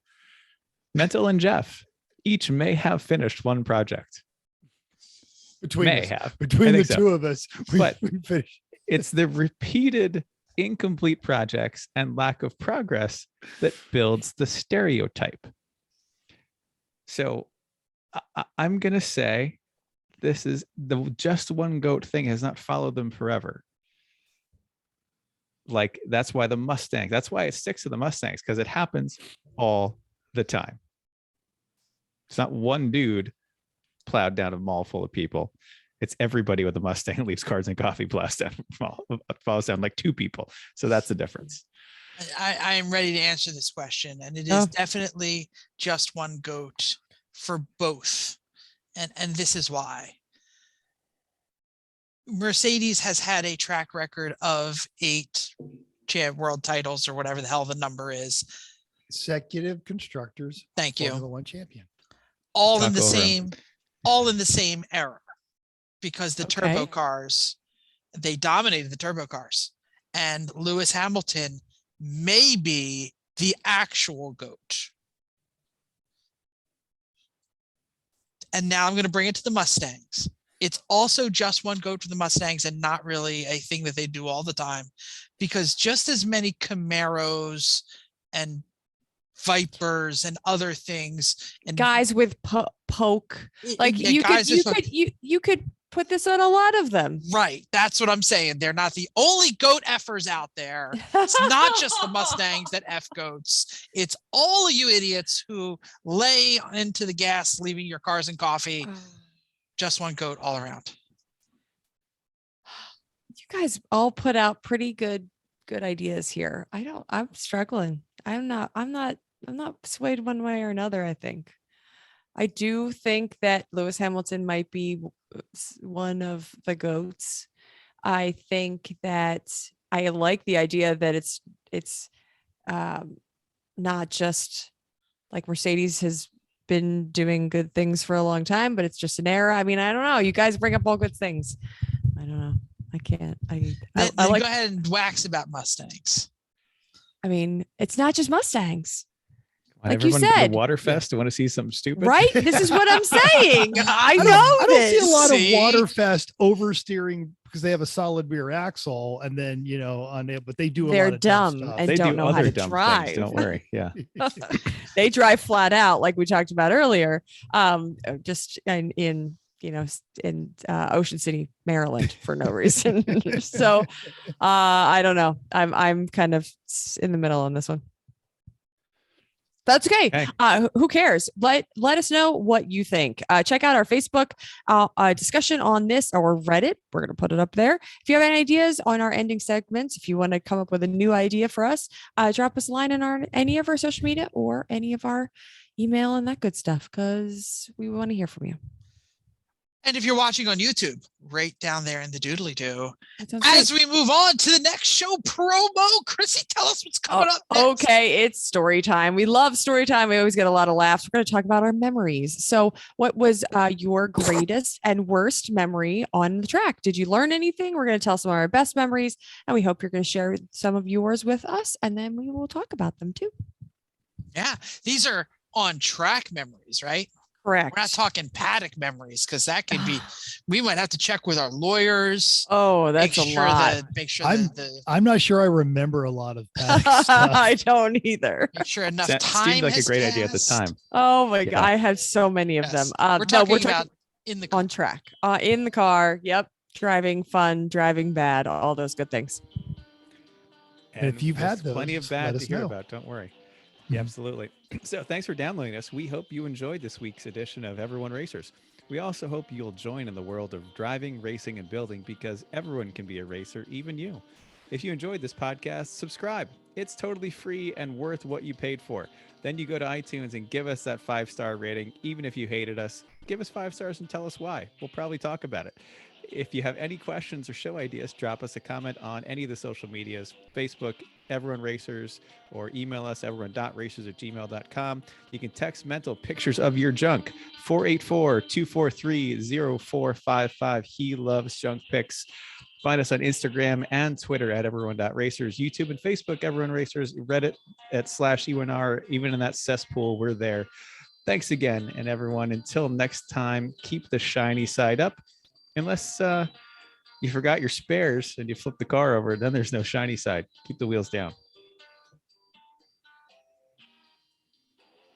S1: Mental and Jeff each may have finished one project.
S3: Between
S1: May
S3: us,
S1: have.
S3: between
S1: I
S3: the
S1: think so.
S3: two of us,
S1: But-
S3: we finished.
S1: It's the repeated incomplete projects and lack of progress that builds the stereotype. So I'm going to say this is the just one goat thing has not followed them forever. Like that's why the Mustang, that's why it sticks to the Mustangs, because it happens all the time. It's not one dude plowed down a mall full of people. It's everybody with a Mustang leaves cars and coffee falls down like two people. So that's the difference.
S2: I am ready to answer this question, and it is definitely just one goat for both, and this is why. Mercedes has had a track record of 8 world titles, or whatever the hell the number is.
S3: Consecutive constructors.
S2: Thank you.
S3: Formula One champion.
S2: All
S1: Talk
S2: in the
S1: over 'em.
S2: same, all in the same era, because the turbo cars, they dominated the turbo cars, and Lewis Hamilton may be the actual GOAT. And now I'm going to bring it to the Mustangs. It's also just one GOAT for the Mustangs and not really a thing that they do all the time, because just as many Camaros and Vipers and other things and
S4: Guys with poke, like
S2: yeah,
S4: you
S2: guys with
S4: you could put this on a lot of them.
S2: right. That's what I'm saying. They're not the only GOAT effers out there. It's not just the Mustangs that F goats. It's all of you idiots who lay into the gas, leaving your cars and coffee. Just one GOAT all around.
S4: You guys all put out pretty good ideas here. I'm struggling. I'm not swayed one way or another. I think I do think that Lewis Hamilton might be one of the GOATs. I think that I like the idea that it's not just like Mercedes has been doing good things for a long time, but it's just an era. I mean, I don't know. You guys bring up all good things. I don't know. I can't. I like.
S2: Go ahead and wax about Mustangs.
S4: I mean, it's not just Mustangs.
S1: Want
S4: Like you
S1: everyone to
S4: said.
S1: the Waterfest to want to see something stupid,
S4: Right? This is what I'm saying. I know
S3: I don't see a lot
S2: See?
S3: of Waterfest oversteering because they have a solid rear axle, and then on it, but they do.
S4: They're
S3: a lot of dumb
S4: dumb
S3: stuff.
S4: and
S1: They
S4: don't
S1: do
S4: know how
S1: other
S4: to
S1: dumb
S4: drive.
S1: things. Don't worry. Yeah.
S4: They drive flat out, like we talked about earlier. Just in Ocean City, Maryland, for no reason. So I don't know. I'm kind of in the middle on this one. That's okay. Who cares? Let us know what you think. Check out our Facebook discussion on this, or Reddit. We're going to put it up there. If you have any ideas on our ending segments, if you want to come up with a new idea for us, drop us a line in any of our social media or any of our email and that good stuff, because we want to hear from you.
S2: And if you're watching on YouTube, right down there in the doodly doo.
S4: That sounds
S2: As
S4: great.
S2: we move on to the next show promo, Chrissy, tell us what's coming up next.
S4: Okay, it's story time. We love story time. We always get a lot of laughs. We're going to talk about our memories. So what was your greatest and worst memory on the track? Did you learn anything? We're going to tell some of our best memories, and we hope you're going to share some of yours with us, and then we will talk about them too.
S2: Yeah, these are on track memories, right?
S4: Correct.
S2: We're not talking paddock memories because that could be. We might have to check with our lawyers.
S4: Oh, that's a lot.
S2: Make sure
S3: I'm not sure I remember a lot of paddock stuff.
S4: I don't either.
S2: make sure enough
S1: That
S2: time
S1: seemed like a
S2: has
S1: great idea at the
S2: passed.
S1: time.
S4: Oh my
S1: Yeah.
S4: God. I have so many of
S2: Yes.
S4: them.
S2: We're talking about in the car.
S4: on track, in the car. Yep. Driving fun, driving bad, all those good things.
S3: And if you've
S1: there's
S3: had those,
S1: plenty of
S3: let
S1: bad to
S3: us
S1: hear
S3: know.
S1: about, don't worry.
S3: Mhm.
S1: Yeah, absolutely. So thanks for downloading us. We hope you enjoyed this week's edition of Everyone Racers. We also hope you'll join in the world of driving, racing, and building because everyone can be a racer, even you. If you enjoyed this podcast, subscribe. It's totally free and worth what you paid for. Then you go to iTunes and give us that 5-star rating. Even if you hated us, give us 5 stars and tell us why. We'll probably talk about it. If you have any questions or show ideas, drop us a comment on any of the social medias, Facebook, Everyone Racers, or email us, everyone.racers@gmail.com. You can text mental pictures of your junk, 484-243-0455. He loves junk pics. Find us on Instagram and Twitter at everyone.racers, YouTube and Facebook, Everyone Racers, Reddit at /E1R. Even in that cesspool, we're there. Thanks again. And everyone, until next time, keep the shiny side up. Unless you forgot your spares and you flip the car over, then there's no shiny side. Keep the wheels down.